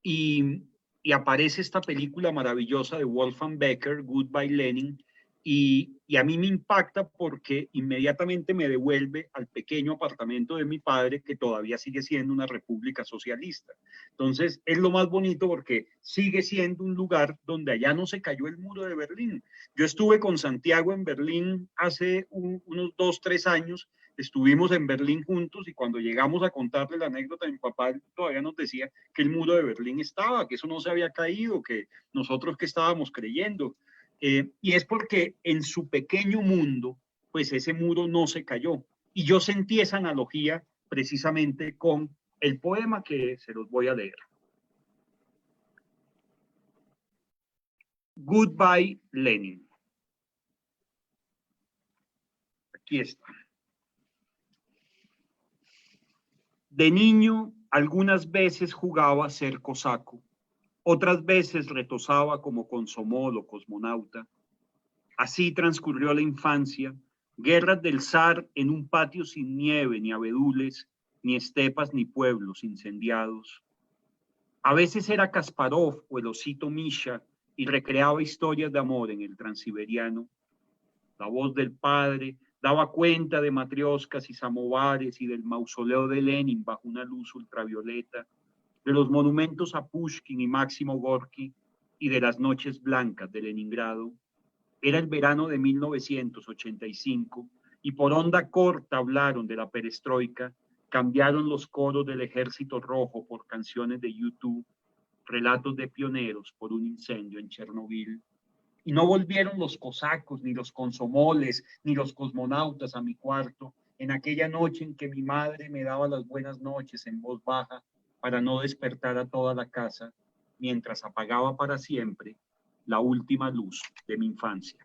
y aparece esta película maravillosa de Wolfgang Becker, Goodbye Lenin, y a mí me impacta porque inmediatamente me devuelve al pequeño apartamento de mi padre, que todavía sigue siendo una república socialista. Entonces es lo más bonito porque sigue siendo un lugar donde allá no se cayó el muro de Berlín. Yo estuve con Santiago en Berlín hace unos 2, 3 años, estuvimos en Berlín juntos, y cuando llegamos a contarle la anécdota, mi papá todavía nos decía que el muro de Berlín estaba, que eso no se había caído, que nosotros que estábamos creyendo. Y es porque en su pequeño mundo, pues ese muro no se cayó. Y yo sentí esa analogía precisamente con el poema que se los voy a leer. Goodbye, Lenin. Aquí está. De niño, algunas veces jugaba a ser cosaco. Otras veces retozaba como consomol o cosmonauta. Así transcurrió la infancia, guerras del zar en un patio sin nieve, ni abedules, ni estepas, ni pueblos incendiados. A veces era Kasparov o el osito Misha y recreaba historias de amor en el Transiberiano. La voz del padre daba cuenta de matrioscas y samovares y del mausoleo de Lenin bajo una luz ultravioleta, de los monumentos a Pushkin y Máximo Gorki y de las noches blancas de Leningrado. Era el verano de 1985 y por onda corta hablaron de la perestroika, cambiaron los coros del Ejército Rojo por canciones de YouTube, relatos de pioneros por un incendio en Chernobyl. Y no volvieron los cosacos, ni los consomoles, ni los cosmonautas a mi cuarto, en aquella noche en que mi madre me daba las buenas noches en voz baja, para no despertar a toda la casa, mientras apagaba para siempre la última luz de mi infancia.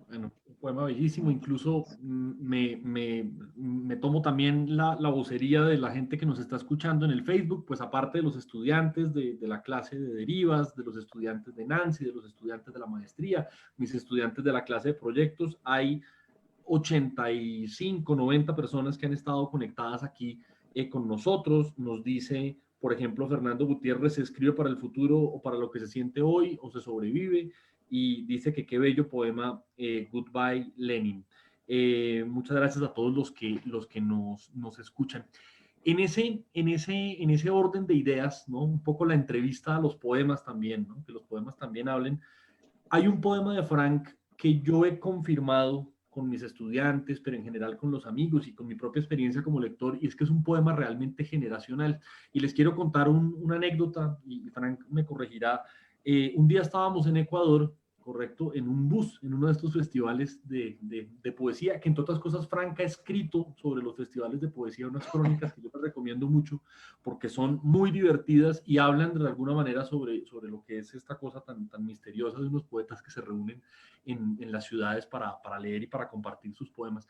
Bueno, un poema bellísimo. Incluso me tomo también la vocería de la gente que nos está escuchando en el Facebook, pues aparte de los estudiantes de la clase de derivas, de los estudiantes de Nancy, de los estudiantes de la maestría, mis estudiantes de la clase de proyectos, hay 85, 90 personas que han estado conectadas aquí con nosotros. Nos dice, por ejemplo, Fernando Gutiérrez, se escribe para el futuro o para lo que se siente hoy o se sobrevive, y dice que qué bello poema, Goodbye Lenin. Muchas gracias a todos los que nos escuchan. En ese orden de ideas, ¿no? Un poco la entrevista a los poemas también, ¿no? Que los poemas también hablen. Hay un poema de Frank que yo he confirmado con mis estudiantes, pero en general con los amigos y con mi propia experiencia como lector, y es que es un poema realmente generacional. Y les quiero contar una anécdota, y Frank me corregirá. Un día estábamos en Ecuador correcto, en un bus, en uno de estos festivales de poesía, que entre otras cosas Frank ha escrito sobre los festivales de poesía, unas crónicas que yo les recomiendo mucho, porque son muy divertidas y hablan de alguna manera sobre lo que es esta cosa tan misteriosa de unos poetas que se reúnen en las ciudades para leer y para compartir sus poemas.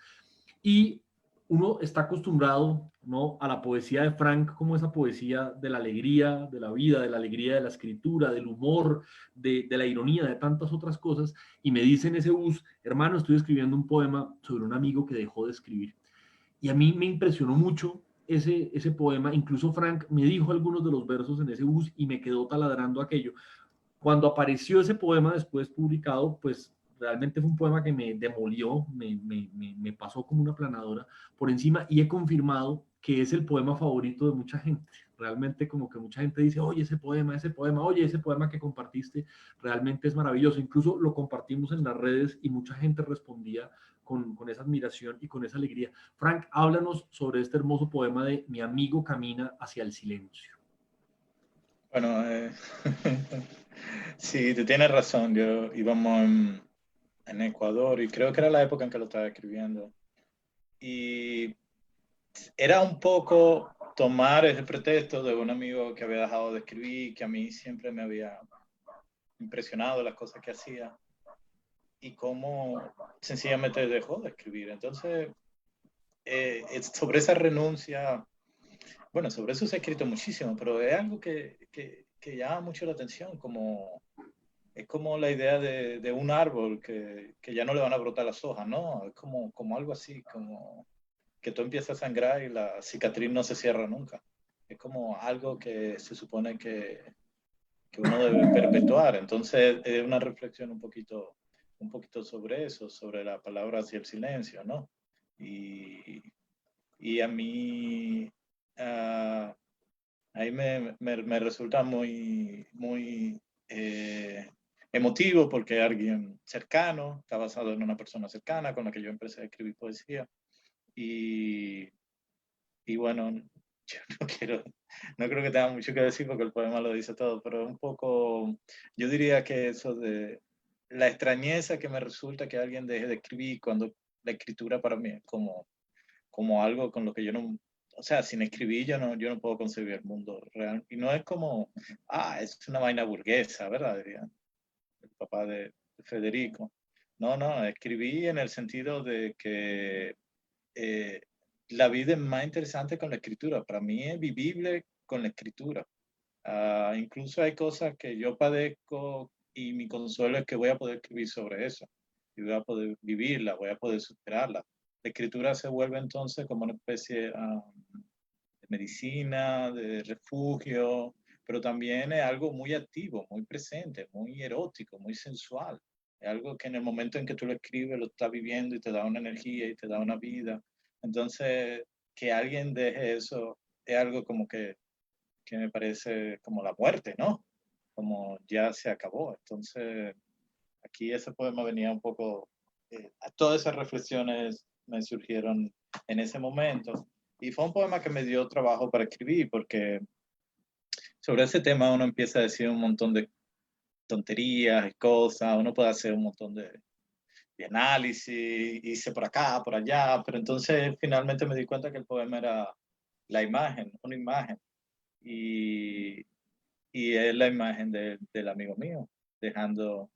Y uno está acostumbrado, ¿no?, a la poesía de Frank como esa poesía de la alegría de la vida, de la alegría de la escritura, del humor, de la ironía, de tantas otras cosas, y me dice en ese bus, hermano, estoy escribiendo un poema sobre un amigo que dejó de escribir. Y a mí me impresionó mucho ese poema, incluso Frank me dijo algunos de los versos en ese bus y me quedó taladrando aquello. Cuando apareció ese poema después publicado, pues realmente fue un poema que me demolió, me pasó como una planadora por encima, y he confirmado que es el poema favorito de mucha gente. Realmente como que mucha gente dice, oye, ese poema, oye, ese poema que compartiste realmente es maravilloso. Incluso lo compartimos en las redes y mucha gente respondía con esa admiración y con esa alegría. Frank, háblanos sobre este hermoso poema de Mi amigo camina hacia el silencio. Bueno, sí, tú tienes razón. Yo íbamos en Ecuador y creo que era la época en que lo estaba escribiendo. Y era un poco tomar ese pretexto de un amigo que había dejado de escribir, que a mí siempre me había impresionado las cosas que hacía y cómo sencillamente dejó de escribir. Entonces, sobre esa renuncia, bueno, sobre eso se ha escrito muchísimo, pero es algo que llama mucho la atención, es como la idea de un árbol que ya no le van a brotar las hojas, ¿no? Es como algo así, como que tú empiezas a sangrar y la cicatriz no se cierra nunca. Es como algo que se supone que uno debe perpetuar. Entonces, es una reflexión un poquito sobre eso, sobre la palabra hacia el silencio, ¿no? Y a mí, ahí me resulta muy emotivo porque es alguien cercano, está basado en una persona cercana con la que yo empecé a escribir poesía. Y bueno, yo no creo que tenga mucho que decir porque el poema lo dice todo, pero un poco, yo diría que eso de la extrañeza que me resulta que alguien deje de escribir cuando la escritura para mí es como algo con lo que yo no, o sea, sin escribir yo no puedo concebir el mundo real. Y no es como, es una vaina burguesa, ¿verdad? Diría el papá de Federico. No, escribí en el sentido de que la vida es más interesante con la escritura. Para mí es vivible con la escritura. Incluso hay cosas que yo padezco y mi consuelo es que voy a poder escribir sobre eso. Y voy a poder vivirla, voy a poder superarla. La escritura se vuelve entonces como una especie de medicina, de refugio, pero también es algo muy activo, muy presente, muy erótico, muy sensual. Es algo que en el momento en que tú lo escribes lo estás viviendo y te da una energía y te da una vida. Entonces, que alguien deje eso es algo como que me parece como la muerte, ¿no? Como ya se acabó. Entonces, aquí ese poema venía un poco, todas esas reflexiones me surgieron en ese momento. Y fue un poema que me dio trabajo para escribir, porque sobre ese tema uno empieza a decir un montón de tonterías y cosas, uno puede hacer un montón de análisis, hice por acá, por allá, pero entonces finalmente me di cuenta que el poema era la imagen, una imagen, y es la imagen del amigo mío, dejando,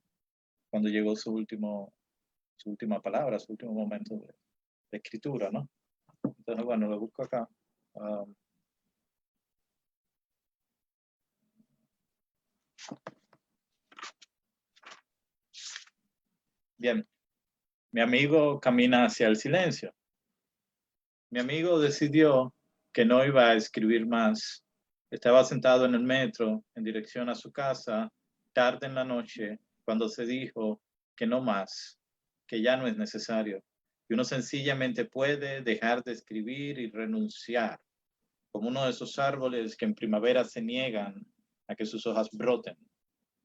cuando llegó su última palabra, su último momento de escritura, ¿no? Entonces, bueno, lo busco acá. Bien. Mi amigo camina hacia el silencio. Mi amigo decidió que no iba a escribir más. Estaba sentado en el metro en dirección a su casa, tarde en la noche, cuando se dijo que no más, que ya no es necesario, que uno sencillamente puede dejar de escribir y renunciar, como uno de esos árboles que en primavera se niegan a que sus hojas broten.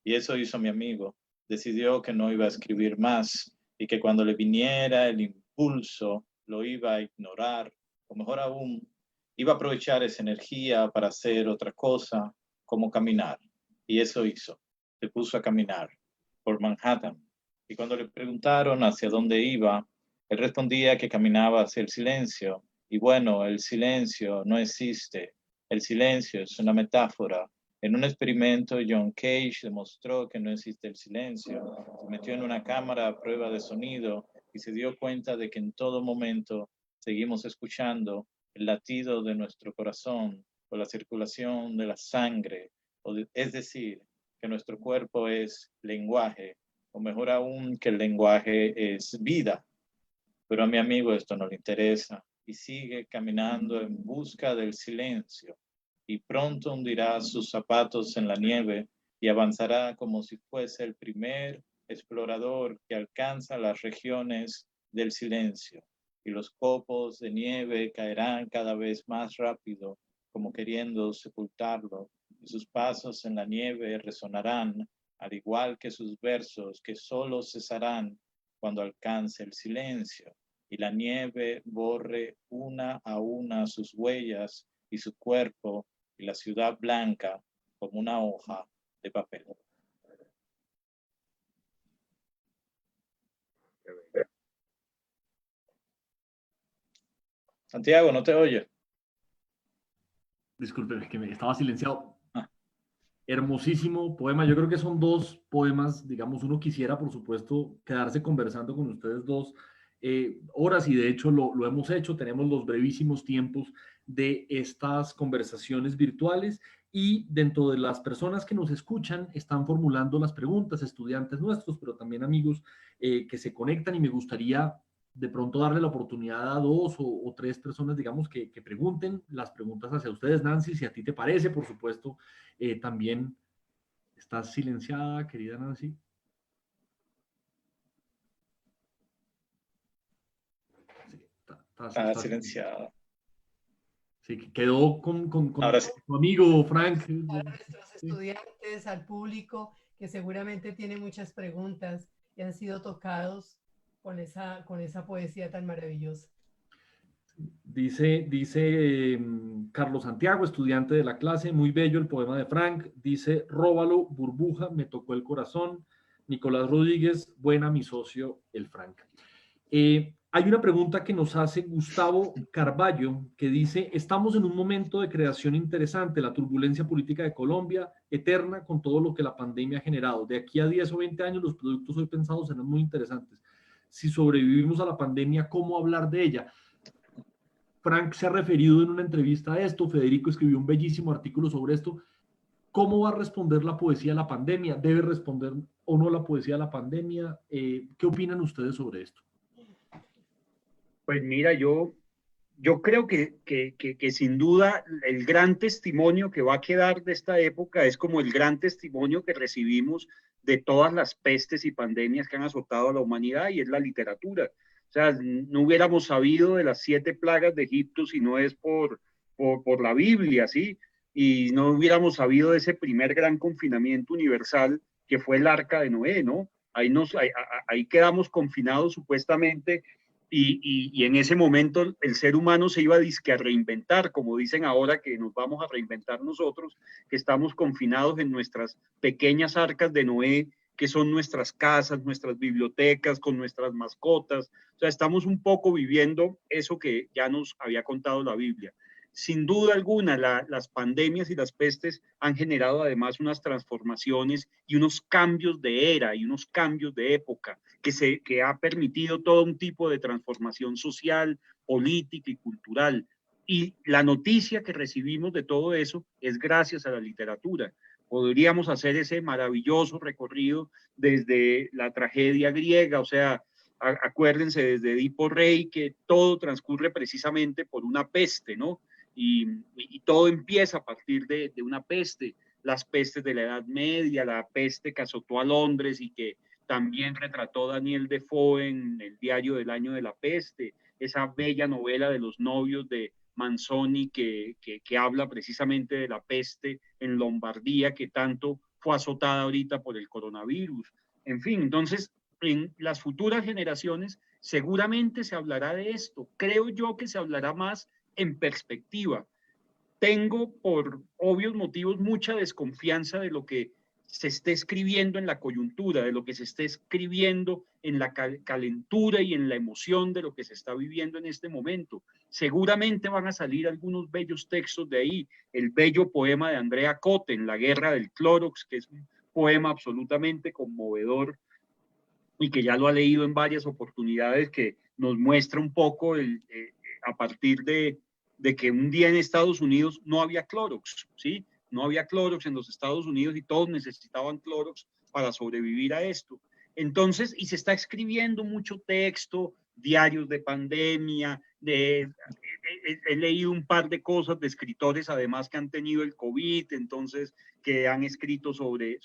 Y eso hizo mi amigo. Decidió que no iba a escribir más y que cuando le viniera el impulso lo iba a ignorar, o mejor aún, iba a aprovechar esa energía para hacer otra cosa, como caminar. Y eso hizo. Se puso a caminar. por Manhattan. Y cuando le preguntaron hacia dónde iba, él respondía que caminaba hacia el silencio. Y bueno, el silencio no existe. El silencio es una metáfora. En un experimento, John Cage demostró que no existe el silencio. Se metió en una cámara a prueba de sonido y se dio cuenta de que en todo momento seguimos escuchando el latido de nuestro corazón o la circulación de la sangre. Es decir, que nuestro cuerpo es lenguaje, o mejor aún, que el lenguaje es vida. Pero a mi amigo esto no le interesa y sigue caminando en busca del silencio. Y pronto hundirá sus zapatos en la nieve y avanzará como si fuese el primer explorador que alcanza las regiones del silencio. Y los copos de nieve caerán cada vez más rápido, como queriendo sepultarlo, y sus pasos en la nieve resonarán, al igual que sus versos, que solo cesarán cuando alcance el silencio, y la nieve borre una a una sus huellas y su cuerpo, y la ciudad blanca como una hoja de papel. Santiago, no te oye. Disculpe, que me estaba silenciado. Hermosísimo poema. Yo creo que son dos poemas, digamos, uno quisiera, por supuesto, quedarse conversando con ustedes dos horas, y de hecho lo hemos hecho. Tenemos los brevísimos tiempos de estas conversaciones virtuales, y dentro de las personas que nos escuchan están formulando las preguntas, estudiantes nuestros, pero también amigos que se conectan, y me gustaría de pronto darle la oportunidad a dos o tres personas, digamos, que pregunten las preguntas hacia ustedes. Nancy, si a ti te parece, por supuesto, también estás silenciada, querida Nancy. Sí, está silenciada. Sí, quedó con Ahora sí. tu amigo Frank. A nuestros estudiantes, al público, que seguramente tiene muchas preguntas y han sido tocados con esa poesía tan maravillosa. Dice Carlos Santiago, estudiante de la clase, muy bello el poema de Frank. Dice Róbalo, burbuja, me tocó el corazón. Nicolás Rodríguez, buena mi socio, el Frank. Hay una pregunta que nos hace Gustavo Carballo, que dice: estamos en un momento de creación interesante, la turbulencia política de Colombia, eterna con todo lo que la pandemia ha generado. De aquí a 10 o 20 años, los productos hoy pensados serán muy interesantes. Si sobrevivimos a la pandemia, ¿cómo hablar de ella? Frank se ha referido en una entrevista a esto, Federico escribió un bellísimo artículo sobre esto. ¿Cómo va a responder la poesía a la pandemia? ¿Debe responder o no la poesía a la pandemia? ¿Qué opinan ustedes sobre esto? Pues mira, yo creo que sin duda el gran testimonio que va a quedar de esta época es como el gran testimonio que recibimos de todas las pestes y pandemias que han azotado a la humanidad, y es la literatura. O sea, no hubiéramos sabido de las 7 plagas de Egipto si no es por la Biblia, ¿sí? Y no hubiéramos sabido de ese primer gran confinamiento universal que fue el Arca de Noé, ¿no? Ahí quedamos confinados supuestamente, y en ese momento el ser humano se iba a reinventar, como dicen ahora que nos vamos a reinventar nosotros, que estamos confinados en nuestras pequeñas arcas de Noé, que son nuestras casas, nuestras bibliotecas, con nuestras mascotas. O sea, estamos un poco viviendo eso que ya nos había contado la Biblia. Sin duda alguna, las pandemias y las pestes han generado además unas transformaciones y unos cambios de era y unos cambios de época que ha permitido todo un tipo de transformación social, política y cultural. Y la noticia que recibimos de todo eso es gracias a la literatura. Podríamos hacer ese maravilloso recorrido desde la tragedia griega, o sea, acuérdense desde Edipo Rey, que todo transcurre precisamente por una peste, ¿no? Y todo empieza a partir de una peste, las pestes de la Edad Media, la peste que azotó a Londres y que también retrató Daniel Defoe en El diario del año de la peste, esa bella novela de los novios de Manzoni que habla precisamente de la peste en Lombardía, que tanto fue azotada ahorita por el coronavirus. En fin, entonces, en las futuras generaciones seguramente se hablará de esto. Creo yo que se hablará más en perspectiva. Tengo, por obvios motivos, mucha desconfianza de lo que se esté escribiendo en la coyuntura, de lo que se esté escribiendo en la calentura y en la emoción de lo que se está viviendo en este momento. Seguramente van a salir algunos bellos textos de ahí. El bello poema de Andrea Cote, En la guerra del Clorox, que es un poema absolutamente conmovedor y que ya lo ha leído en varias oportunidades, que nos muestra un poco a partir de que un día en Estados Unidos no había Clorox, ¿sí? No había Clorox en los Estados Unidos y todos necesitaban Clorox para sobrevivir a esto. Entonces, y se está escribiendo mucho texto, diarios de pandemia, he leído un par de cosas de escritores además que han tenido el COVID, entonces que han escrito sobre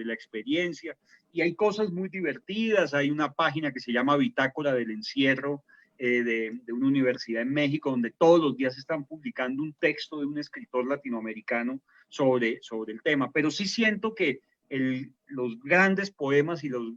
la experiencia. Y hay cosas muy divertidas, hay una página que se llama Bitácora del Encierro, de una universidad en México, donde todos los días están publicando un texto de un escritor latinoamericano sobre el tema. Pero sí siento que los grandes poemas y los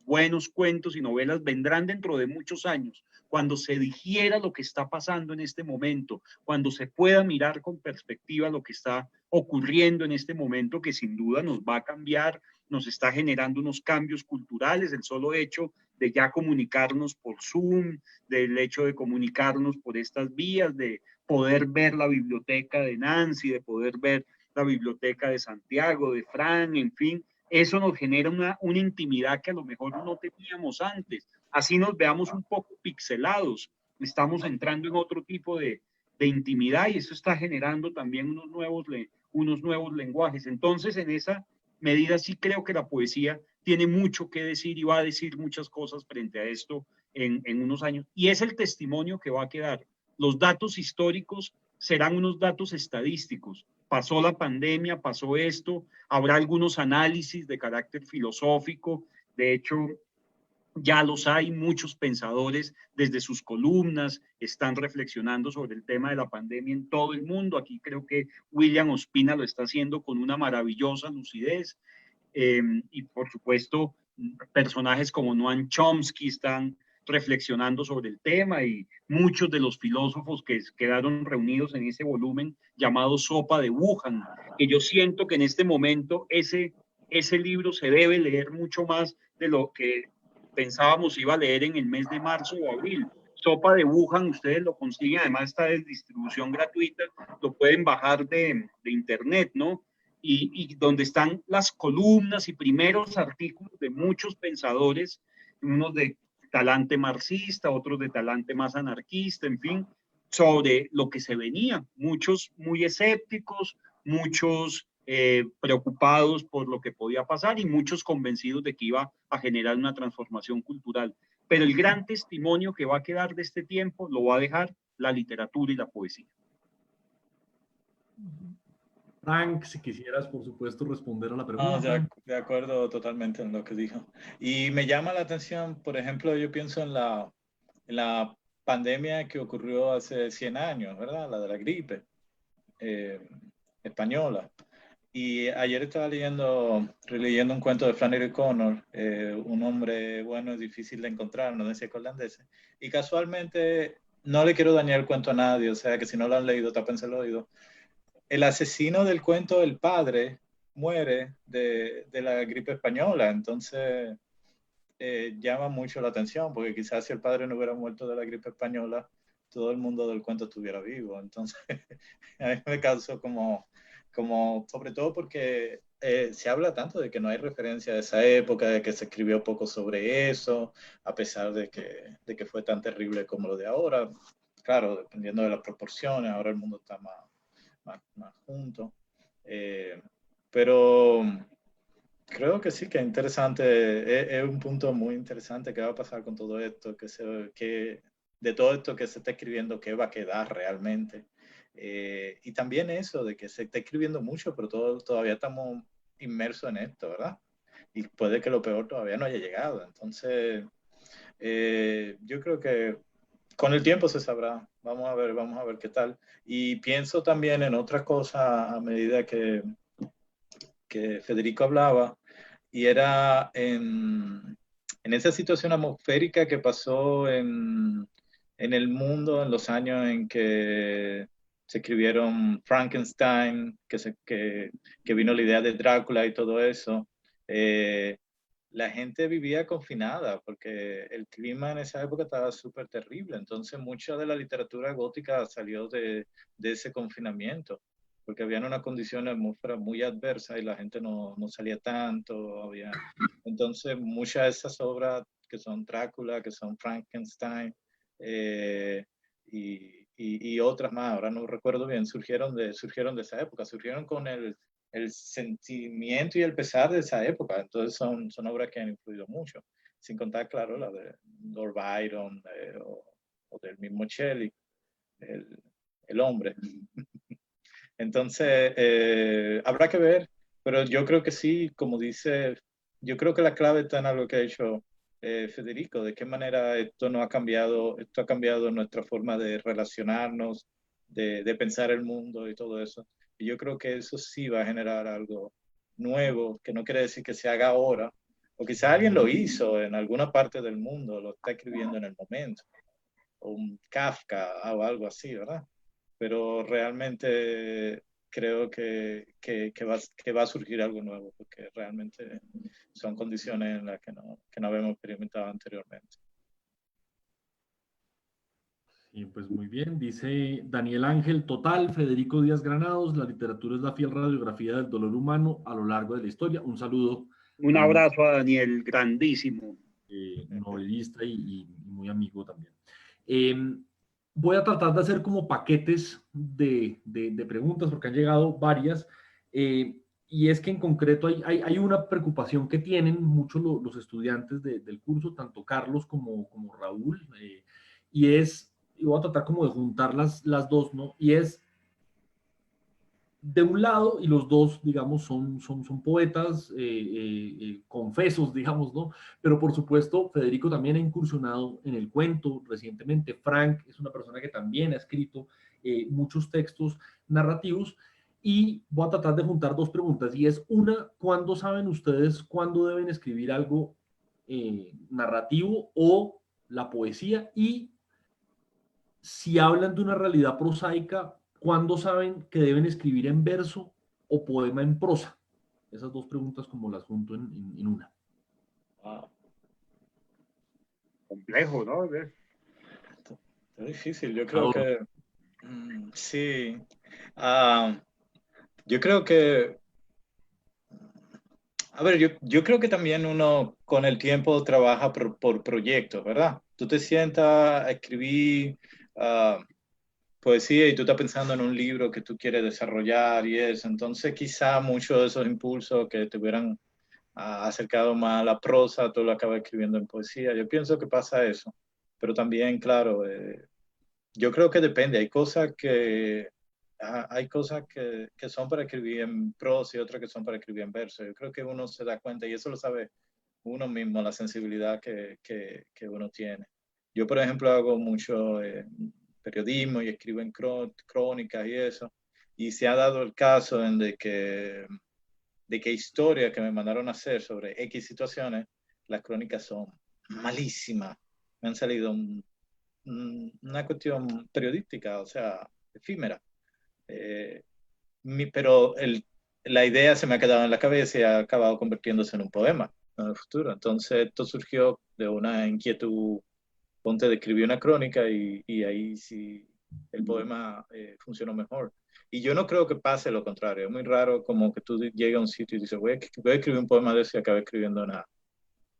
buenos cuentos y novelas vendrán dentro de muchos años, cuando se digiera lo que está pasando en este momento, cuando se pueda mirar con perspectiva lo que está ocurriendo en este momento, que sin duda nos va a cambiar, nos está generando unos cambios culturales, el solo hecho de ya comunicarnos por Zoom, del hecho de comunicarnos por estas vías, de poder ver la biblioteca de Nancy, de poder ver la biblioteca de Santiago, de Fran, en fin, eso nos genera una intimidad que a lo mejor no teníamos antes. Así nos veamos un poco pixelados, estamos entrando en otro tipo de intimidad y eso está generando también unos nuevos lenguajes. Entonces, en esa medida sí creo que la poesía tiene mucho que decir y va a decir muchas cosas frente a esto en unos años. Y es el testimonio que va a quedar. Los datos históricos serán unos datos estadísticos. Pasó la pandemia, pasó esto, habrá algunos análisis de carácter filosófico. De hecho, ya los hay, muchos pensadores desde sus columnas están reflexionando sobre el tema de la pandemia en todo el mundo. Aquí creo que William Ospina lo está haciendo con una maravillosa lucidez. Y por supuesto, personajes como Noam Chomsky están reflexionando sobre el tema y muchos de los filósofos que quedaron reunidos en ese volumen llamado Sopa de Wuhan, que yo siento que en este momento ese libro se debe leer mucho más de lo que pensábamos iba a leer en el mes de marzo o abril. Sopa de Wuhan, ustedes lo consiguen, además está de distribución gratuita, lo pueden bajar de internet, ¿no? Y donde están las columnas y primeros artículos de muchos pensadores, unos de talante marxista, otros de talante más anarquista, en fin, sobre lo que se venía. Muchos muy escépticos, muchos preocupados por lo que podía pasar y muchos convencidos de que iba a generar una transformación cultural. Pero el gran testimonio que va a quedar de este tiempo lo va a dejar la literatura y la poesía. Frank, si quisieras, por supuesto, responder a la pregunta. No, de acuerdo totalmente en lo que dijo. Y me llama la atención, por ejemplo, yo pienso en la pandemia que ocurrió hace 100 años, ¿verdad? La de la gripe española. Y ayer estaba releyendo un cuento de Flannery O'Connor, un hombre bueno es difícil de encontrar, no decía irlandés. Y casualmente, no le quiero dañar el cuento a nadie, o sea que si no lo han leído, tápense el oído. El asesino del cuento, el padre, muere de la gripe española, entonces llama mucho la atención, porque quizás si el padre no hubiera muerto de la gripe española, todo el mundo del cuento estuviera vivo. Entonces, a mí me causó como sobre todo porque se habla tanto de que no hay referencia a esa época, de que se escribió poco sobre eso, a pesar de que fue tan terrible como lo de ahora. Claro, dependiendo de las proporciones, ahora el mundo está más junto. Pero creo que sí, que es interesante, es un punto muy interesante que va a pasar con todo esto, que de todo esto que se está escribiendo, qué va a quedar realmente. Y también eso de que se está escribiendo mucho, pero todavía estamos inmersos en esto, ¿verdad? Y puede que lo peor todavía no haya llegado. Entonces, yo creo que con el tiempo se sabrá. Vamos a ver qué tal. Y pienso también en otra cosa a medida que Federico hablaba, y era en esa situación atmosférica que pasó en el mundo en los años en que se escribieron Frankenstein, que vino la idea de Drácula y todo eso. La gente vivía confinada porque el clima en esa época estaba súper terrible. Entonces, mucha de la literatura gótica salió de ese confinamiento, porque habían unas condiciones atmósfera muy adversas y la gente no salía tanto. Entonces, muchas de esas obras que son Drácula, que son Frankenstein, y otras más, ahora no recuerdo bien, surgieron de esa época, surgieron con el sentimiento y el pesar de esa época. Entonces son obras que han influido mucho, sin contar, claro, la de Lord Byron o del mismo Shelley, el hombre. Entonces, habrá que ver, pero yo creo que sí, como dice, yo creo que la clave está en algo que ha hecho Federico, de qué manera esto ha cambiado nuestra forma de relacionarnos, de pensar el mundo y todo eso. Y yo creo que eso sí va a generar algo nuevo, que no quiere decir que se haga ahora, o quizá alguien lo hizo en alguna parte del mundo, lo está escribiendo en el momento, o un Kafka o algo así, ¿verdad? Pero realmente creo que va a surgir algo nuevo, porque realmente son condiciones en las que no habíamos experimentado anteriormente. Sí, pues muy bien, dice Daniel Ángel, total, Federico Díaz Granados, la literatura es la fiel radiografía del dolor humano a lo largo de la historia. Un saludo. Un abrazo a Daniel, grandísimo. Novelista y muy amigo también. Voy a tratar de hacer como paquetes de preguntas, porque han llegado varias, y es que en concreto hay una preocupación que tienen muchos los estudiantes del curso, tanto Carlos como Raúl, y voy a tratar como de juntar las dos, ¿no? Y es, de un lado, y los dos, digamos, son poetas confesos, digamos, ¿no? Pero por supuesto, Federico también ha incursionado en el cuento recientemente. Frank es una persona que también ha escrito muchos textos narrativos. Y voy a tratar de juntar dos preguntas. Y es una, ¿cuándo saben ustedes cuándo deben escribir algo narrativo o la poesía? Y si hablan de una realidad prosaica, ¿cuándo saben que deben escribir en verso o poema en prosa? Esas dos preguntas como las junto en una. Wow. Complejo, ¿no? Es difícil, yo creo que sí. Yo creo que, a ver, yo creo que también uno con el tiempo trabaja por proyectos, ¿verdad? Tú te sientas a escribir poesía y tú estás pensando en un libro que tú quieres desarrollar y eso. Entonces quizá muchos de esos impulsos que te hubieran acercado más a la prosa, tú lo acabas escribiendo en poesía. Yo pienso que pasa eso. Pero también, claro, yo creo que depende. Hay cosas que son para escribir en prosa y otras que son para escribir en verso. Yo creo que uno se da cuenta, y eso lo sabe uno mismo, la sensibilidad que uno tiene. Yo, por ejemplo, hago mucho periodismo y escribo en crónicas y eso, y se ha dado el caso de que historias que me mandaron a hacer sobre X situaciones, las crónicas son malísimas. Me han salido una cuestión periodística, o sea, efímera. Pero la idea se me ha quedado en la cabeza y ha acabado convirtiéndose en un poema en el futuro. Entonces esto surgió de una inquietud, ponte de escribir una crónica y ahí sí el poema funcionó mejor. Y yo no creo que pase lo contrario. Es muy raro como que tú llegues a un sitio y dices, voy a escribir un poema de eso y acabé escribiendo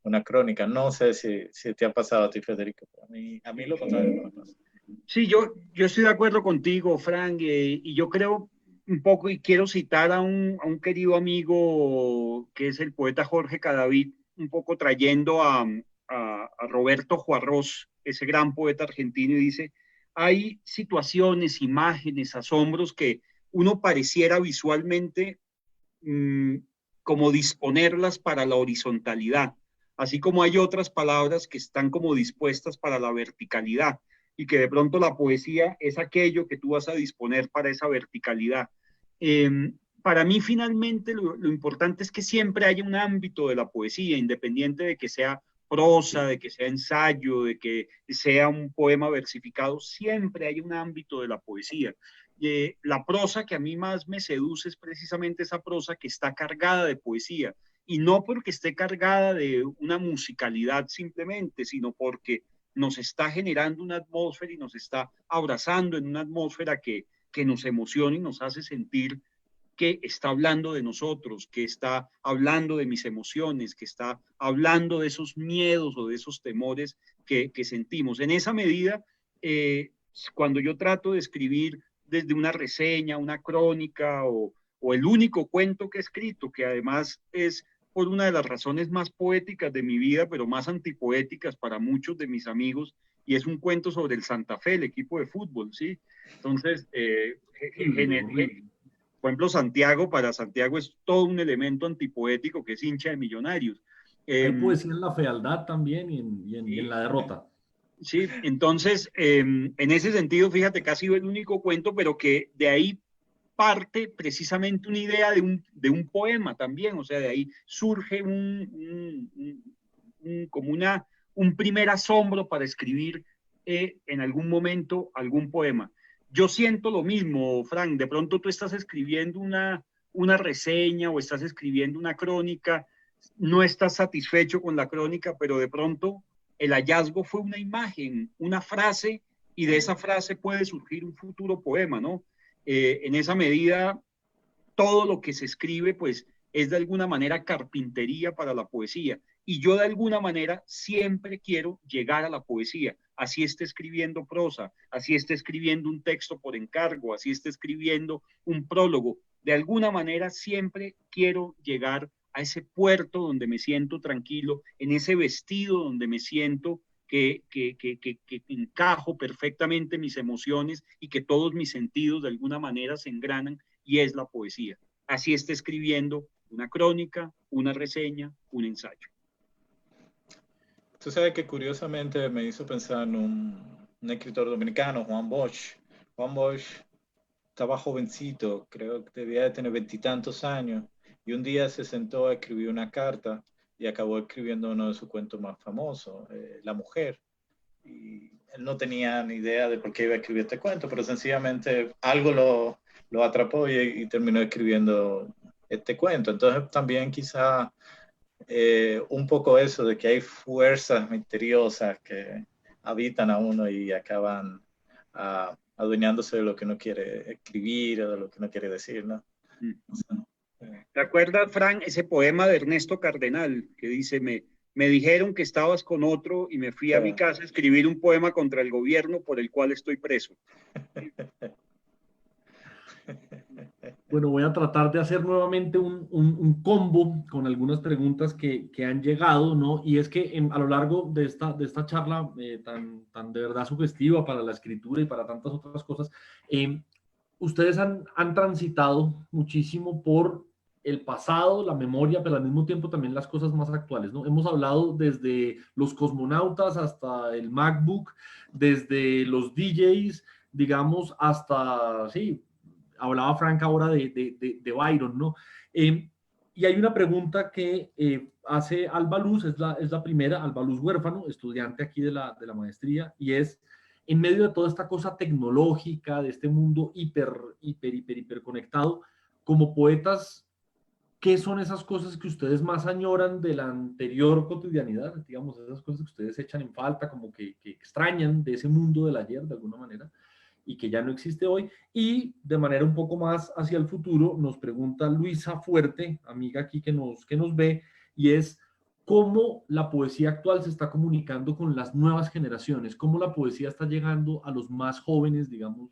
una crónica. No sé si te ha pasado a ti, Federico. A mí lo contrario no me pasa. Sí, yo estoy de acuerdo contigo, Frank, y yo creo un poco, y quiero citar a un querido amigo que es el poeta Jorge Cadavid, un poco trayendo a Roberto Juarros, ese gran poeta argentino, y dice, hay situaciones, imágenes, asombros que uno pareciera visualmente como disponerlas para la horizontalidad, así como hay otras palabras que están como dispuestas para la verticalidad, y que de pronto la poesía es aquello que tú vas a disponer para esa verticalidad. Para mí, finalmente, lo importante es que siempre haya un ámbito de la poesía, independiente de que sea prosa, de que sea ensayo, de que sea un poema versificado, siempre hay un ámbito de la poesía. La prosa que a mí más me seduce es precisamente esa prosa que está cargada de poesía, y no porque esté cargada de una musicalidad simplemente, sino porque nos está generando una atmósfera y nos está abrazando en una atmósfera que nos emociona y nos hace sentir que está hablando de nosotros, que está hablando de mis emociones, que está hablando de esos miedos o de esos temores que sentimos. En esa medida, cuando yo trato de escribir desde una reseña, una crónica o el único cuento que he escrito, que además es por una de las razones más poéticas de mi vida, pero más antipoéticas para muchos de mis amigos, y es un cuento sobre el Santa Fe, el equipo de fútbol, ¿sí? Entonces, por ejemplo, Santiago, para Santiago es todo un elemento antipoético que es hincha de Millonarios. Hay poesía en la fealdad también y en la derrota. Sí, entonces, en ese sentido, fíjate que ha sido el único cuento, pero que de ahí parte precisamente una idea de un poema también, o sea, de ahí surge como un primer asombro para escribir en algún momento algún poema. Yo siento lo mismo, Frank, de pronto tú estás escribiendo una reseña o estás escribiendo una crónica, no estás satisfecho con la crónica, pero de pronto el hallazgo fue una imagen, una frase, y de esa frase puede surgir un futuro poema, ¿no? En esa medida, todo lo que se escribe, pues, es de alguna manera carpintería para la poesía. Y yo de alguna manera siempre quiero llegar a la poesía, así esté escribiendo prosa, así esté escribiendo un texto por encargo, así esté escribiendo un prólogo. De alguna manera siempre quiero llegar a ese puerto donde me siento tranquilo, en ese vestido donde me siento que encajo perfectamente mis emociones y que todos mis sentidos de alguna manera se engranan, y es la poesía. Así esté escribiendo una crónica, una reseña, un ensayo. Tú sabes que curiosamente me hizo pensar en un escritor dominicano, Juan Bosch. Juan Bosch estaba jovencito, creo que debía de tener 20 y tantos años, y un día se sentó a escribir una carta y acabó escribiendo uno de sus cuentos más famosos, La Mujer. Y él no tenía ni idea de por qué iba a escribir este cuento, pero sencillamente algo lo atrapó y terminó escribiendo este cuento. Entonces también quizá un poco eso de que hay fuerzas misteriosas que habitan a uno y acaban adueñándose de lo que uno quiere escribir o de lo que uno quiere decir, ¿no? ¿Te acuerdas, Fran, ese poema de Ernesto Cardenal que dice, me dijeron que estabas con otro y me fui a mi casa a escribir un poema contra el gobierno por el cual estoy preso? Bueno, voy a tratar de hacer nuevamente un combo con algunas preguntas que han llegado, ¿no? Y es que a lo largo de esta charla tan de verdad sugestiva para la escritura y para tantas otras cosas, ustedes han transitado muchísimo por el pasado, la memoria, pero al mismo tiempo también las cosas más actuales, ¿no? Hemos hablado desde los cosmonautas hasta el MacBook, desde los DJs, digamos, hasta, sí, hablaba Frank ahora de Byron, ¿no? Y hay una pregunta que hace Alba Luz, es la primera, Alba Luz Huérfano, estudiante aquí de la maestría, y es, en medio de toda esta cosa tecnológica, de este mundo hiper conectado, como poetas, ¿qué son esas cosas que ustedes más añoran de la anterior cotidianidad? Digamos, esas cosas que ustedes echan en falta, como que extrañan de ese mundo del ayer, de alguna manera, y que ya no existe hoy. Y de manera un poco más hacia el futuro, nos pregunta Luisa Fuerte, amiga aquí que nos ve, y es cómo la poesía actual se está comunicando con las nuevas generaciones, cómo la poesía está llegando a los más jóvenes, digamos.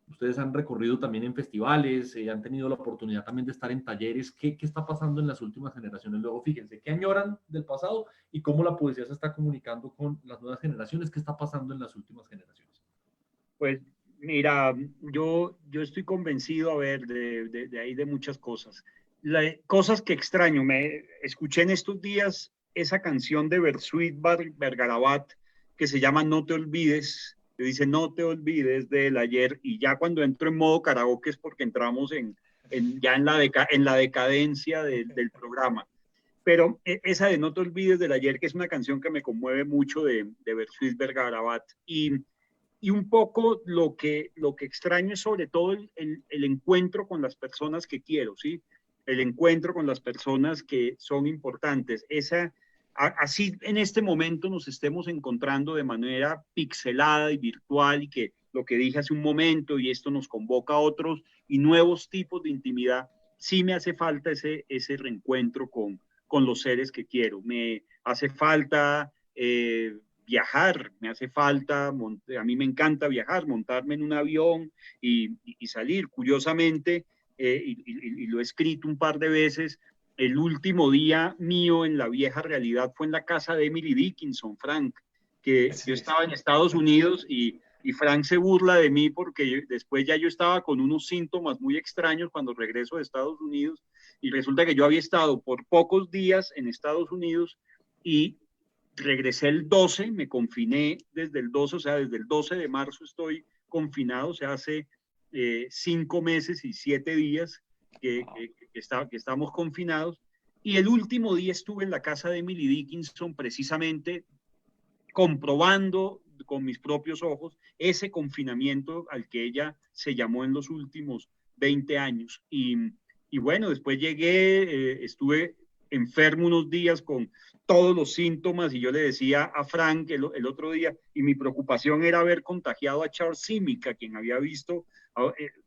Ustedes han recorrido también en festivales, han tenido la oportunidad también de estar en talleres. ¿Qué está pasando en las últimas generaciones? Luego, fíjense, ¿qué añoran del pasado y cómo la poesía se está comunicando con las nuevas generaciones? ¿Qué está pasando en las últimas generaciones? Pues mira, yo estoy convencido, a ver, de ahí de muchas cosas. Cosas que extraño, me escuché en estos días esa canción de Bersuit Vergarabat que se llama No te olvides, que dice no te olvides del ayer, y ya cuando entro en modo karaoke es porque entramos ya en la decadencia del programa. Pero esa de No te olvides del ayer, que es una canción que me conmueve mucho de Bersuit Vergarabat, y un poco lo que extraño es sobre todo el encuentro con las personas que quiero, ¿sí? El encuentro con las personas que son importantes. Así en este momento nos estemos encontrando de manera pixelada y virtual, y que lo que dije hace un momento, y esto nos convoca a otros y nuevos tipos de intimidad, sí me hace falta ese reencuentro con los seres que quiero. Me hace falta viajar, me hace falta, a mí me encanta viajar, montarme en un avión y salir. Curiosamente, y lo he escrito un par de veces, el último día mío en la vieja realidad fue en la casa de Emily Dickinson, Frank, que yo estaba en Estados Unidos y Frank se burla de mí porque después ya yo estaba con unos síntomas muy extraños cuando regreso de Estados Unidos, y resulta que yo había estado por pocos días en Estados Unidos y regresé el 12, me confiné desde el 12, o sea, desde el 12 de marzo estoy confinado, o sea, hace 5 meses y 7 días que estamos confinados, y el último día estuve en la casa de Emily Dickinson precisamente comprobando con mis propios ojos ese confinamiento al que ella se llamó en los últimos 20 años. Y bueno, después llegué, estuve enfermo unos días con todos los síntomas, y yo le decía a Frank el otro día, y mi preocupación era haber contagiado a Charles Simic, a quien había visto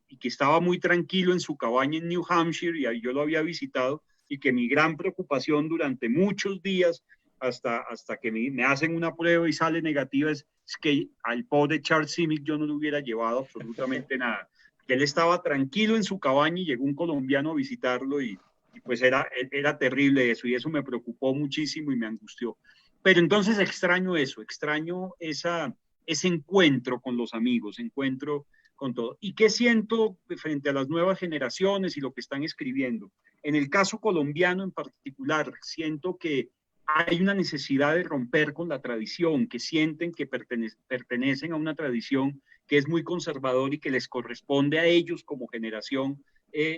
y que estaba muy tranquilo en su cabaña en New Hampshire, y yo lo había visitado, y que mi gran preocupación durante muchos días hasta que me hacen una prueba y sale negativa es que al pobre Charles Simic yo no le hubiera llevado absolutamente nada. Que él estaba tranquilo en su cabaña y llegó un colombiano a visitarlo, y pues era terrible eso, y eso me preocupó muchísimo y me angustió. Pero entonces extraño eso, extraño ese encuentro con los amigos, encuentro con todo. ¿Y qué siento frente a las nuevas generaciones y lo que están escribiendo? En el caso colombiano en particular, siento que hay una necesidad de romper con la tradición, que sienten que pertenecen a una tradición que es muy conservadora y que les corresponde a ellos como generación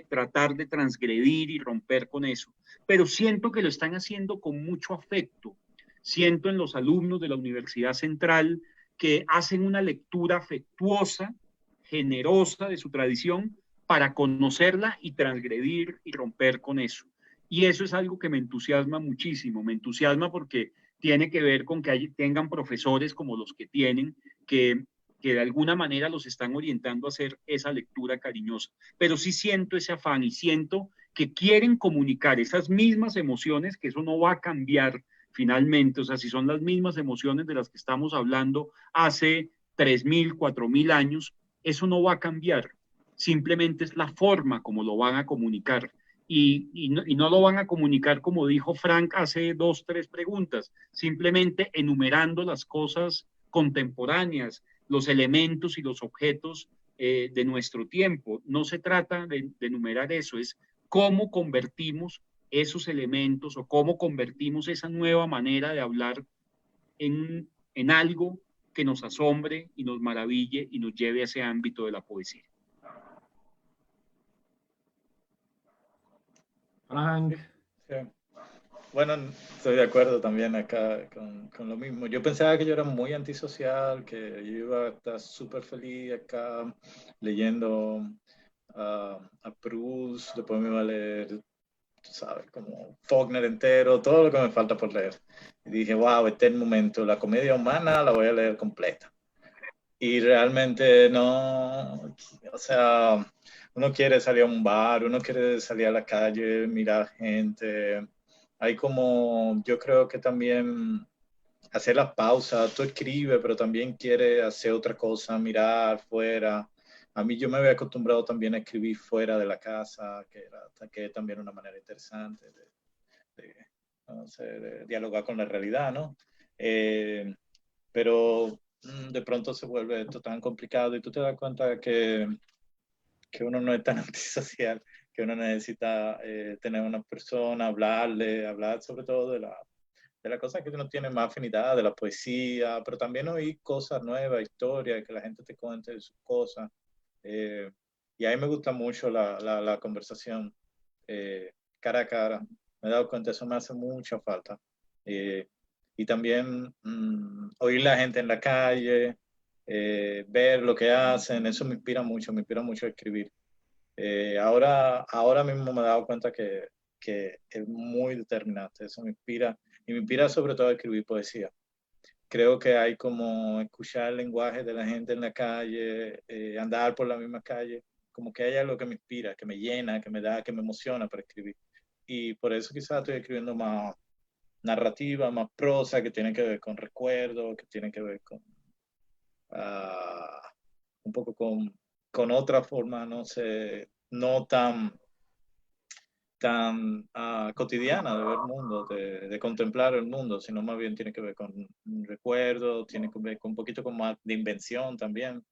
tratar de transgredir y romper con eso. Pero siento que lo están haciendo con mucho afecto. Siento en los alumnos de la Universidad Central que hacen una lectura afectuosa, generosa de su tradición para conocerla y transgredir y romper con eso. Y eso es algo que me entusiasma muchísimo, me entusiasma porque tiene que ver con que tengan profesores como los que tienen, que de alguna manera los están orientando a hacer esa lectura cariñosa. Pero sí siento ese afán y siento que quieren comunicar esas mismas emociones, que eso no va a cambiar finalmente. O sea, si son las mismas emociones de las que estamos hablando hace 3.000, 4.000 años, eso no va a cambiar. Simplemente es la forma como lo van a comunicar. Y no lo van a comunicar como dijo Frank hace 2, 3 preguntas, simplemente enumerando las cosas contemporáneas, los elementos y los objetos de nuestro tiempo. No se trata de enumerar eso, es cómo convertimos esos elementos o cómo convertimos esa nueva manera de hablar en algo que nos asombre y nos maraville y nos lleve a ese ámbito de la poesía. Frank. Sí. Bueno, estoy de acuerdo también acá con lo mismo. Yo pensaba que yo era muy antisocial, que yo iba a estar súper feliz acá leyendo a Proust, después me iba a leer, tú sabes, como Faulkner entero, todo lo que me falta por leer. Y dije, wow, este es el momento, la comedia humana la voy a leer completa. Y realmente no, o sea, uno quiere salir a un bar, uno quiere salir a la calle, mirar gente. Hay como, yo creo que también hacer las pausas, tú escribes, pero también quieres hacer otra cosa, mirar fuera. A mí yo me había acostumbrado también a escribir fuera de la casa, que es también una manera interesante no sé, de dialogar con la realidad, ¿no? Pero de pronto se vuelve esto tan complicado y tú te das cuenta que uno no es tan antisocial, que uno necesita tener una persona, hablar sobre todo de la cosa que uno tiene más afinidad, de la poesía, pero también oír cosas nuevas, historias, que la gente te cuente de sus cosas. Y a mí me gusta mucho la conversación cara a cara, Me he dado cuenta, eso me hace mucha falta. Y también oír la gente en la calle, ver lo que hacen, eso me inspira mucho a escribir. Ahora mismo me he dado cuenta que es muy determinante, eso me inspira, y me inspira sobre todo a escribir poesía. Creo que hay como escuchar el lenguaje de la gente en la calle, andar por la misma calle, como que hay algo que me inspira, que me llena, que me da, que me emociona para escribir. Y por eso quizás estoy escribiendo más narrativa, más prosa, que tiene que ver con recuerdos, que tiene que ver con un poco con otra forma, no sé, no tan cotidiana de ver el mundo, de contemplar el mundo, sino más bien tiene que ver con recuerdos, tiene que ver con un poquito con más de invención también.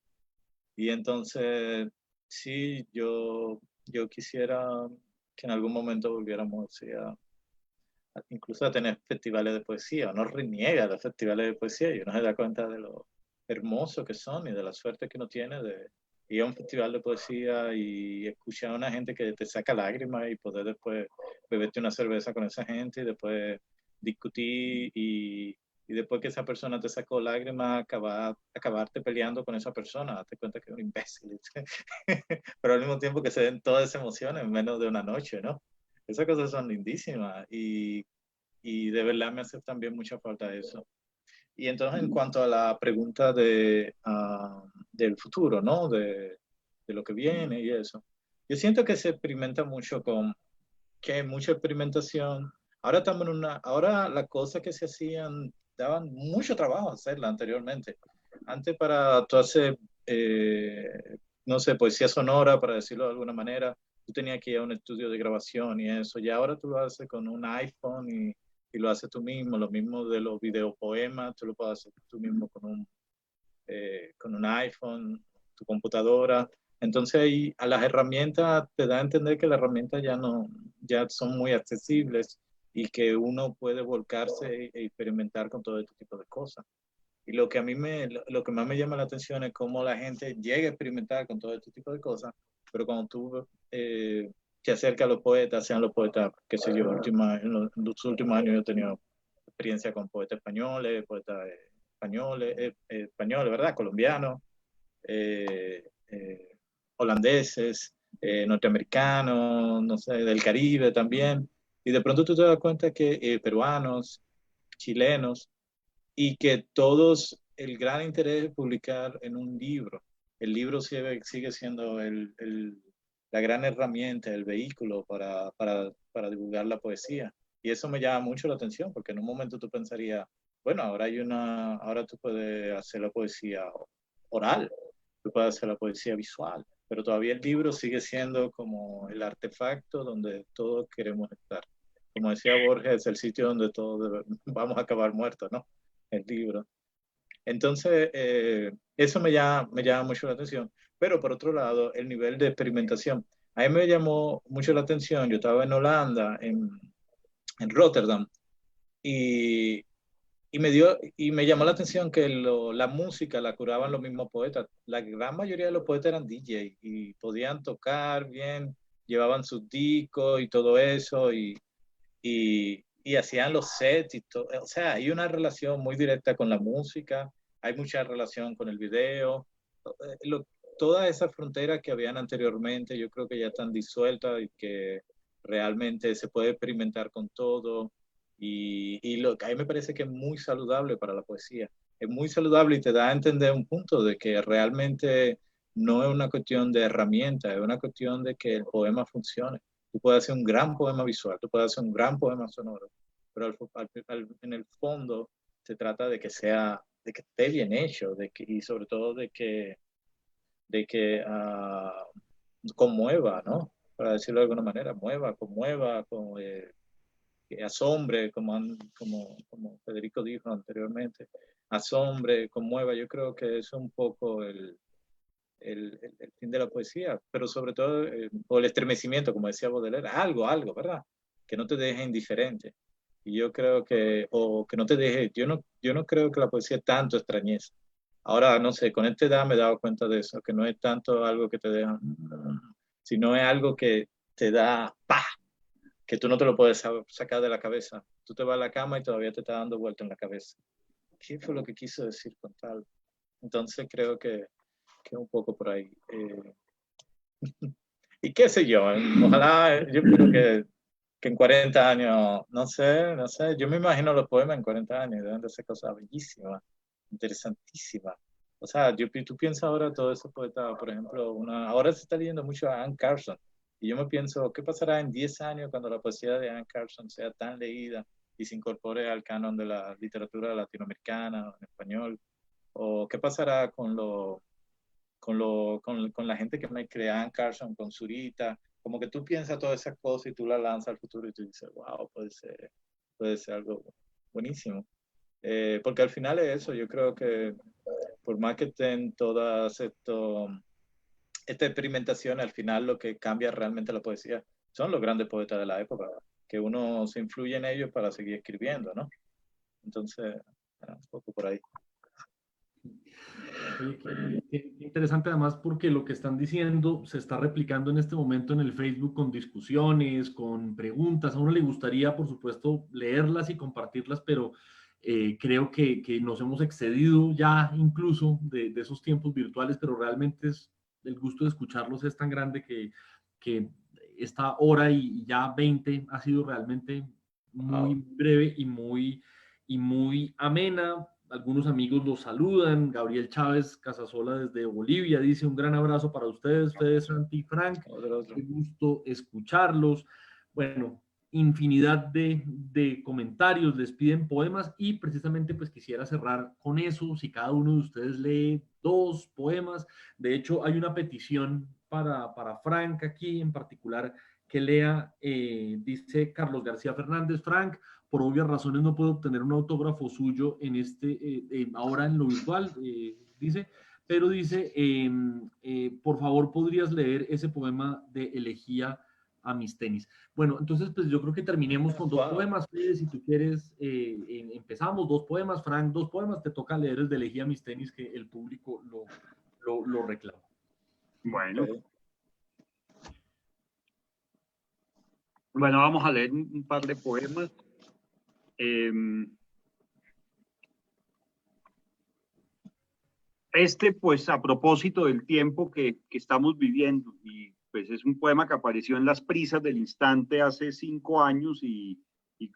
Y entonces, sí, yo quisiera que en algún momento volviéramos incluso a tener festivales de poesía. Uno reniega los festivales de poesía y uno se da cuenta de lo hermosos que son y de la suerte que uno tiene de ir a un festival de poesía y escuchar a una gente que te saca lágrimas y poder después beberte una cerveza con esa gente y después discutir y después que esa persona te sacó lágrimas, acabarte peleando con esa persona, date cuenta que es un imbécil. Pero al mismo tiempo que se den todas esas emociones en menos de una noche, ¿no? Esas cosas son lindísimas y de verdad me hace también mucha falta eso. Y entonces en cuanto a la pregunta del futuro, ¿no? De lo que viene y eso. Yo siento que se experimenta mucho que hay mucha experimentación. Ahora las cosas que se hacían daban mucho trabajo hacerlas anteriormente. Antes para tú hacer, no sé, poesía sonora, para decirlo de alguna manera, tú tenías que ir a un estudio de grabación y eso. Y ahora tú lo haces con un iPhone y lo haces tú mismo. Lo mismo de los videopoemas, tú lo puedes hacer tú mismo con un iPhone, tu computadora. Entonces ahí a las herramientas te da a entender que las herramientas ya son muy accesibles y que uno puede volcarse e experimentar con todo este tipo de cosas. Y lo que lo que más me llama la atención es cómo la gente llega a experimentar con todo este tipo de cosas, pero cuando tú te acercas a los poetas, sean los poetas, qué sé yo, en los últimos años yo he tenido experiencia con poetas españoles, ¿verdad? Colombianos, holandeses, norteamericanos, no sé, del Caribe también. Y de pronto tú te das cuenta que peruanos, chilenos, y que todos, el gran interés es publicar en un libro. El libro sigue siendo la gran herramienta, el vehículo para divulgar la poesía. Y eso me llama mucho la atención, porque en un momento tú pensarías, bueno, ahora tú puedes hacer la poesía oral, tú puedes hacer la poesía visual, pero todavía el libro sigue siendo como el artefacto donde todos queremos estar. Como decía Borges, es el sitio donde todos vamos a acabar muertos, ¿no? El libro. Entonces, eso me llama mucho la atención. Pero por otro lado, el nivel de experimentación. A mí me llamó mucho la atención. Yo estaba en Holanda, en Rotterdam, y, y me llamó la atención que la música la curaban los mismos poetas. La gran mayoría de los poetas eran DJ y podían tocar bien, llevaban sus discos y todo eso, y hacían los sets y todo. O sea, hay una relación muy directa con la música, hay mucha relación con el video. Todas esas fronteras que habían anteriormente, yo creo que ya están disueltas y que realmente se puede experimentar con todo. Y lo que a mí me parece que es muy saludable para la poesía. Es muy saludable y te da a entender un punto de que realmente no es una cuestión de herramienta, es una cuestión de que el poema funcione. Tú puedes hacer un gran poema visual, tú puedes hacer un gran poema sonoro, pero en el fondo se trata de que esté bien hecho, y sobre todo de que conmueva, ¿no? Para decirlo de alguna manera, conmueva, que asombre, como Federico dijo anteriormente, asombre, conmueva. Yo creo que es un poco el fin de la poesía, pero sobre todo, o el estremecimiento, como decía Baudelaire, algo, ¿verdad? Que no te deje indiferente. Y yo creo o que no te deje, yo no creo que la poesía tanto extrañeza. Ahora, no sé, con esta edad me he dado cuenta de eso, que no es tanto algo que te deja, sino es algo que te da, ¡pah! que tú no te lo puedes sacar de la cabeza. Tú te vas a la cama y todavía te está dando vuelta en la cabeza. ¿Qué fue lo que quiso decir con tal? Entonces creo que un poco por ahí. Y qué sé yo, ojalá, yo creo que en 40 años, no sé, yo me imagino los poemas en 40 años, deben de ser cosas bellísimas, interesantísimas. O sea, tú piensas ahora todo eso poeta, por ejemplo, ahora se está leyendo mucho a Anne Carson, y yo me pienso, ¿qué pasará en 10 años cuando la poesía de Anne Carson sea tan leída y se incorpore al canon de la literatura latinoamericana, en español? ¿O qué pasará con la gente que me crea Anne Carson, con Zurita? Como que tú piensas todas esas cosas y tú las lanzas al futuro y tú dices, wow, puede ser algo buenísimo. Porque al final es eso, yo creo que por más que estén todas esta experimentación, al final lo que cambia realmente la poesía son los grandes poetas de la época, que uno se influye en ellos para seguir escribiendo, ¿no? Entonces, un poco por ahí. Qué interesante además porque lo que están diciendo se está replicando en este momento en el Facebook con discusiones, con preguntas. A uno le gustaría, por supuesto, leerlas y compartirlas, pero creo que nos hemos excedido ya incluso de esos tiempos virtuales, pero realmente el gusto de escucharlos es tan grande que esta hora y ya 20 ha sido realmente muy breve y muy amena. Algunos amigos los saludan. Gabriel Chávez Casasola desde Bolivia dice un gran abrazo para ustedes, Fede, Santi y Frank. Qué gusto escucharlos. Bueno, infinidad de comentarios, les piden poemas y precisamente pues quisiera cerrar con eso. Si cada uno de ustedes lee 2 poemas, de hecho hay una petición para Frank aquí en particular que lea, dice Carlos García Fernández, Frank, por obvias razones no puedo obtener un autógrafo suyo en ahora en lo virtual, dice, pero dice, por favor, ¿podrías leer ese poema de Elegía a mis tenis? Bueno, entonces, pues yo creo que terminemos con 2 poemas, Fede, si tú quieres, empezamos 2 poemas, Frank, 2 poemas, te toca leer el de Elegía a mis tenis, que el público lo reclama. Bueno. Bueno, vamos a leer un par de poemas. Pues a propósito del tiempo que estamos viviendo, y pues es un poema que apareció en Las Prisas del Instante hace 5 años y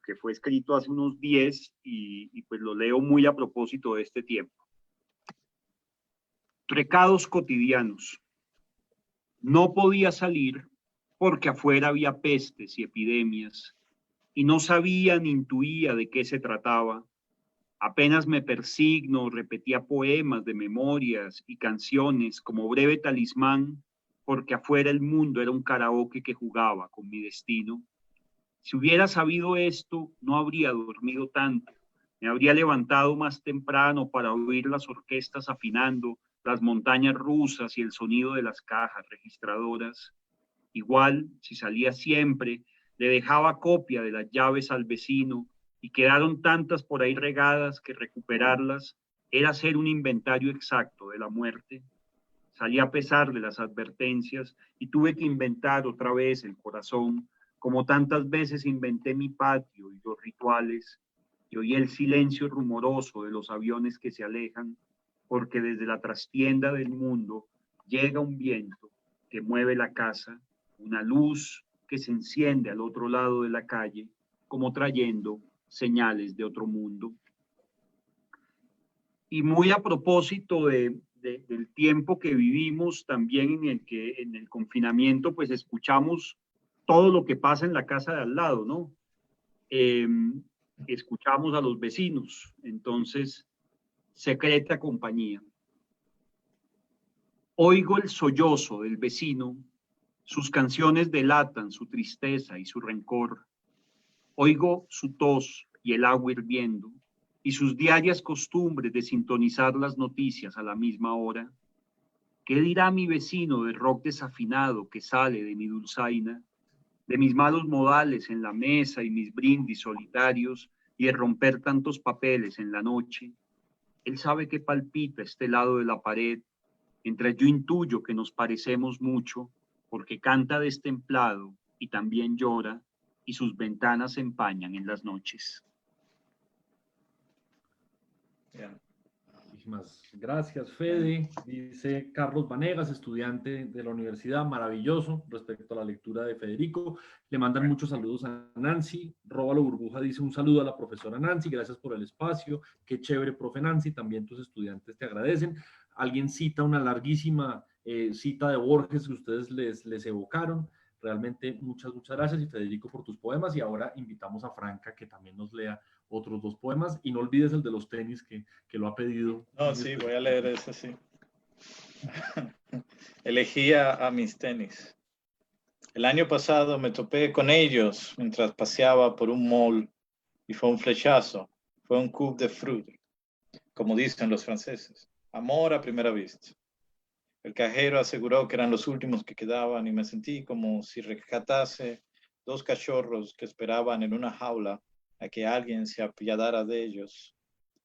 que fue escrito hace unos 10 y pues lo leo muy a propósito de este tiempo. Recados cotidianos. No podía salir porque afuera había pestes y epidemias y no sabía ni intuía de qué se trataba. Apenas me persigno, repetía poemas de memorias y canciones como breve talismán, porque afuera el mundo era un karaoke que jugaba con mi destino. Si hubiera sabido esto, no habría dormido tanto. Me habría levantado más temprano para oír las orquestas afinando, las montañas rusas y el sonido de las cajas registradoras. Igual, si salía siempre, le dejaba copia de las llaves al vecino, y quedaron tantas por ahí regadas que recuperarlas era hacer un inventario exacto de la muerte. Salí a pesar de las advertencias y tuve que inventar otra vez el corazón, como tantas veces inventé mi patio y los rituales, y oí el silencio rumoroso de los aviones que se alejan, porque desde la trastienda del mundo llega un viento que mueve la casa, una luz que se enciende al otro lado de la calle, como trayendo señales de otro mundo. Y muy a propósito del tiempo que vivimos también en el que en el confinamiento pues escuchamos todo lo que pasa en la casa de al lado, ¿no? Escuchamos a los vecinos, entonces secreta compañía. Oigo el sollozo del vecino, sus canciones delatan su tristeza y su rencor. Oigo su tos y el agua hirviendo, y sus diarias costumbres de sintonizar las noticias a la misma hora. ¿Qué dirá mi vecino del rock desafinado que sale de mi dulzaina, de mis malos modales en la mesa y mis brindis solitarios y de romper tantos papeles en la noche? Él sabe que palpita este lado de la pared, mientras yo intuyo que nos parecemos mucho, porque canta destemplado y también llora, y sus ventanas se empañan en las noches. Bien. Muchísimas gracias, Fede. Dice Carlos Vanegas, estudiante de la universidad, maravilloso respecto a la lectura de Federico. Le mandan muchos saludos a Nancy. Róbalo Burbuja dice un saludo a la profesora Nancy, gracias por el espacio. Qué chévere, profe Nancy, también tus estudiantes te agradecen. Alguien cita una larguísima cita de Borges que ustedes les evocaron. Realmente muchas gracias, y Federico, por tus poemas. Y ahora invitamos a Franca que también nos lea otros 2 poemas, y no olvides el de los tenis que lo ha pedido. No, sí, voy a leer ese, sí. Elegía a mis tenis. El año pasado me topé con ellos mientras paseaba por un mall y fue un flechazo, fue un coup de foudre, como dicen los franceses. Amor a primera vista. El cajero aseguró que eran los últimos que quedaban y me sentí como si rescatase 2 cachorros que esperaban en una jaula a que alguien se apiadara de ellos.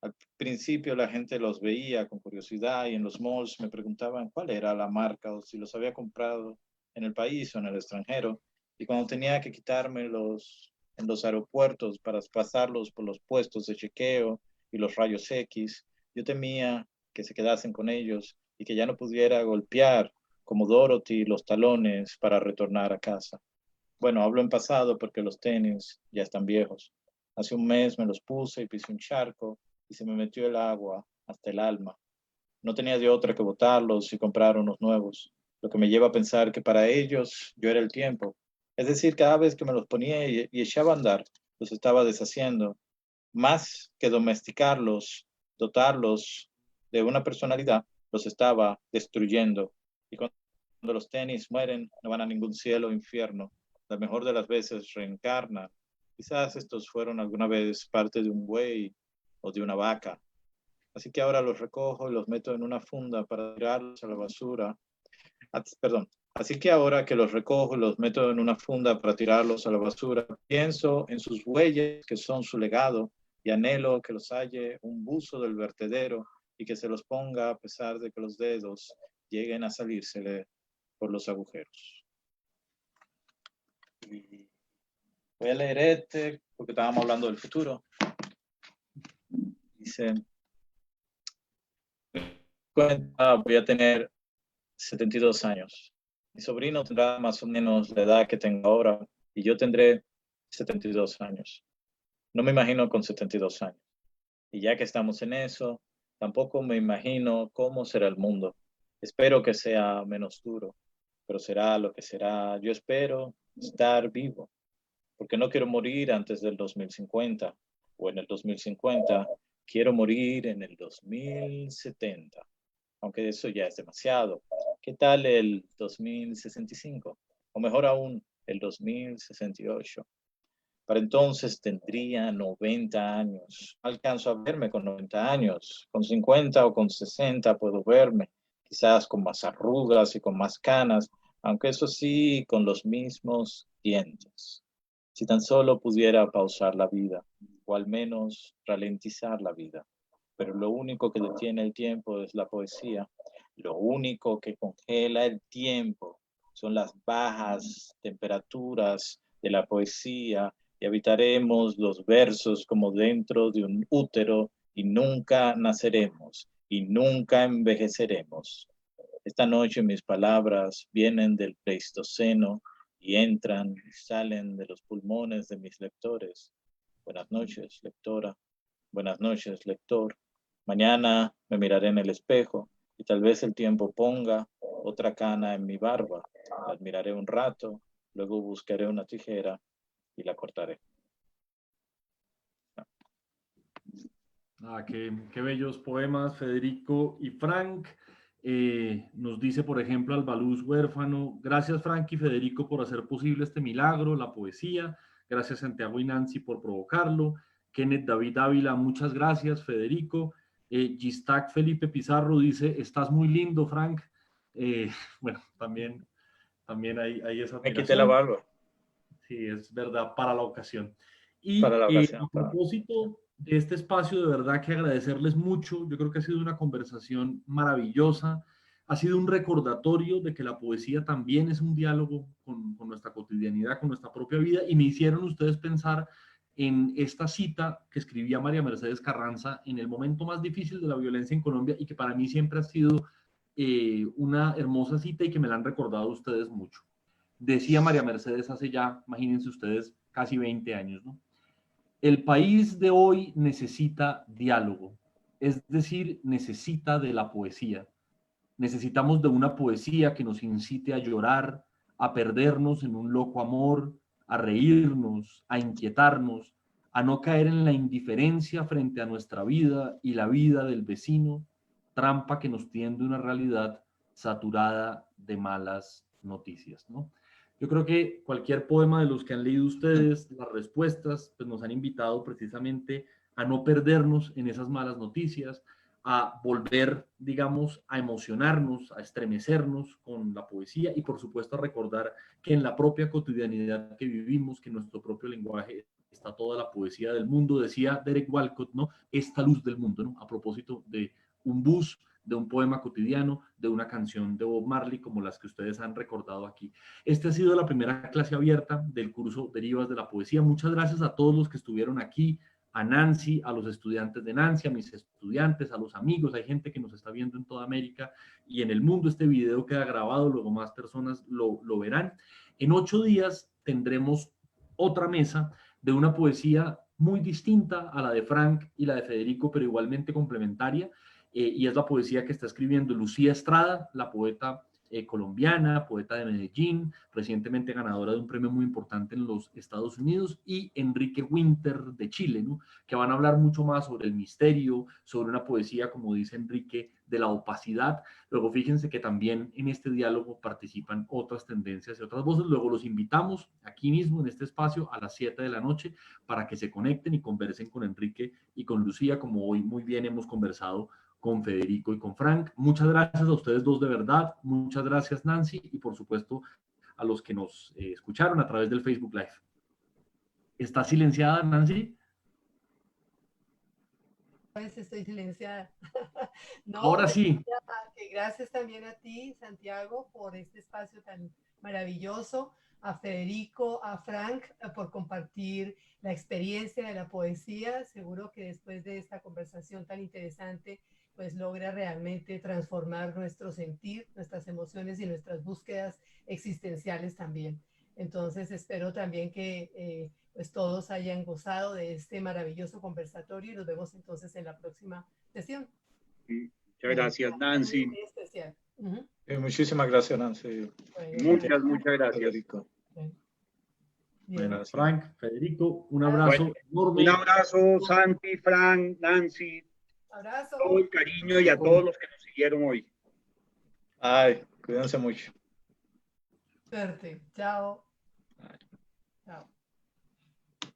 Al principio la gente los veía con curiosidad y en los malls me preguntaban cuál era la marca o si los había comprado en el país o en el extranjero. Y cuando tenía que quitármelos en los aeropuertos para pasarlos por los puestos de chequeo y los rayos X, yo temía que se quedasen con ellos y que ya no pudiera golpear como Dorothy los talones para retornar a casa. Bueno, hablo en pasado porque los tenis ya están viejos. Hace un mes me los puse y pisé un charco y se me metió el agua hasta el alma. No tenía de otra que botarlos y comprar unos nuevos, lo que me lleva a pensar que para ellos yo era el tiempo. Es decir, cada vez que me los ponía y echaba a andar, los estaba deshaciendo. Más que domesticarlos, dotarlos de una personalidad, los estaba destruyendo. Y cuando los tenis mueren, no van a ningún cielo o infierno. La mejor de las veces reencarnan. Quizás estos fueron alguna vez parte de un buey o de una vaca. Así que ahora los recojo y los meto en una funda para tirarlos a la basura. Así que ahora que los recojo y los meto en una funda para tirarlos a la basura, pienso en sus huellas que son su legado y anhelo que los halle un buzo del vertedero y que se los ponga a pesar de que los dedos lleguen a salírsele por los agujeros. Y voy a leer este porque estábamos hablando del futuro. Dice, voy a tener 72 años. Mi sobrino tendrá más o menos la edad que tengo ahora y yo tendré 72 años. No me imagino con 72 años. Y ya que estamos en eso, tampoco me imagino cómo será el mundo. Espero que sea menos duro, pero será lo que será. Yo espero estar vivo, porque no quiero morir antes del 2050 o en el 2050. Quiero morir en el 2070, aunque eso ya es demasiado. ¿Qué tal el 2065? O mejor aún, el 2068. Para entonces tendría 90 años. Alcanzo a verme con 90 años. Con 50 o con 60 puedo verme, quizás con más arrugas y con más canas, aunque eso sí, con los mismos dientes. Si tan solo pudiera pausar la vida, o al menos ralentizar la vida. Pero lo único que detiene el tiempo es la poesía. Lo único que congela el tiempo son las bajas temperaturas de la poesía, y habitaremos los versos como dentro de un útero y nunca naceremos y nunca envejeceremos. Esta noche mis palabras vienen del Pleistoceno y entran y salen de los pulmones de mis lectores. Buenas noches, lectora. Buenas noches, lector. Mañana me miraré en el espejo y tal vez el tiempo ponga otra cana en mi barba. La admiraré un rato, luego buscaré una tijera y la cortaré. Qué bellos poemas, Federico y Frank. Nos dice, por ejemplo, Albaluz Huérfano: gracias, Frank y Federico, por hacer posible este milagro, la poesía. Gracias, Santiago y Nancy, por provocarlo. Kenneth David Ávila: muchas gracias, Federico. Gistac Felipe Pizarro dice: estás muy lindo, Frank. Bueno, también hay esa admiración. Me quité la barba. Sí, es verdad, para la ocasión. Y para la ocasión, a propósito de este espacio, de verdad que agradecerles mucho. Yo creo que ha sido una conversación maravillosa. ha sido un recordatorio de que la poesía también es un diálogo con nuestra cotidianidad, con nuestra propia vida, y me hicieron ustedes pensar en esta cita que escribía María Mercedes Carranza en el momento más difícil de la violencia en Colombia, y que para mí siempre ha sido una hermosa cita y que me la han recordado ustedes mucho. Decía María Mercedes hace ya, imagínense ustedes, casi 20 años, ¿no? El país de hoy necesita diálogo, es decir, necesita de la poesía. Necesitamos de una poesía que nos incite a llorar, a perdernos en un loco amor, a reírnos, a inquietarnos, a no caer en la indiferencia frente a nuestra vida y la vida del vecino, trampa que nos tiende una realidad saturada de malas noticias, ¿no? Yo creo que cualquier poema de los que han leído ustedes, las respuestas, pues nos han invitado precisamente a no perdernos en esas malas noticias, a volver, digamos, a emocionarnos, a estremecernos con la poesía y por supuesto a recordar que en la propia cotidianidad que vivimos, que en nuestro propio lenguaje está toda la poesía del mundo. Decía Derek Walcott, ¿no? Esta luz del mundo, ¿no? A propósito de un bus, de un poema cotidiano, de una canción de Bob Marley, como las que ustedes han recordado aquí. Esta ha sido la primera clase abierta del curso Derivas de la Poesía. Muchas gracias a todos los que estuvieron aquí, a Nancy, a los estudiantes de Nancy, a mis estudiantes, a los amigos. Hay gente que nos está viendo en toda América y en el mundo. Este video queda grabado, luego más personas lo verán. En 8 días tendremos otra mesa de una poesía muy distinta a la de Frank y la de Federico, pero igualmente complementaria, y es la poesía que está escribiendo Lucía Estrada, la poeta colombiana, poeta de Medellín, recientemente ganadora de un premio muy importante en los Estados Unidos, y Enrique Winter de Chile, ¿no? Que van a hablar mucho más sobre el misterio, sobre una poesía, como dice Enrique, de la opacidad. Luego fíjense que también en este diálogo participan otras tendencias y otras voces. Luego los invitamos aquí mismo en este espacio a las 7 de la noche para que se conecten y conversen con Enrique y con Lucía, como hoy muy bien hemos conversado con Federico y con Frank. Muchas gracias a ustedes dos de verdad. Muchas gracias, Nancy, y por supuesto a los que nos escucharon a través del Facebook Live. ¿Está silenciada, Nancy? Pues estoy silenciada. No, ahora sí. Gracias también a ti, Santiago, por este espacio tan maravilloso, a Federico, a Frank, por compartir la experiencia de la poesía. Seguro que después de esta conversación tan interesante, pues logra realmente transformar nuestro sentir, nuestras emociones y nuestras búsquedas existenciales también. Entonces espero también que pues todos hayan gozado de este maravilloso conversatorio y nos vemos entonces en la próxima sesión. Muchas gracias, Nancy. Muy especial. Muchísimas gracias, Nancy. Muchas gracias. Federico. Bueno, Frank, Federico, un abrazo enorme. Un abrazo, Santi, Frank, Nancy. Abrazo. Todo el cariño y a todos los que nos siguieron hoy. Ay, cuídense mucho. Suerte. Chao. Chao.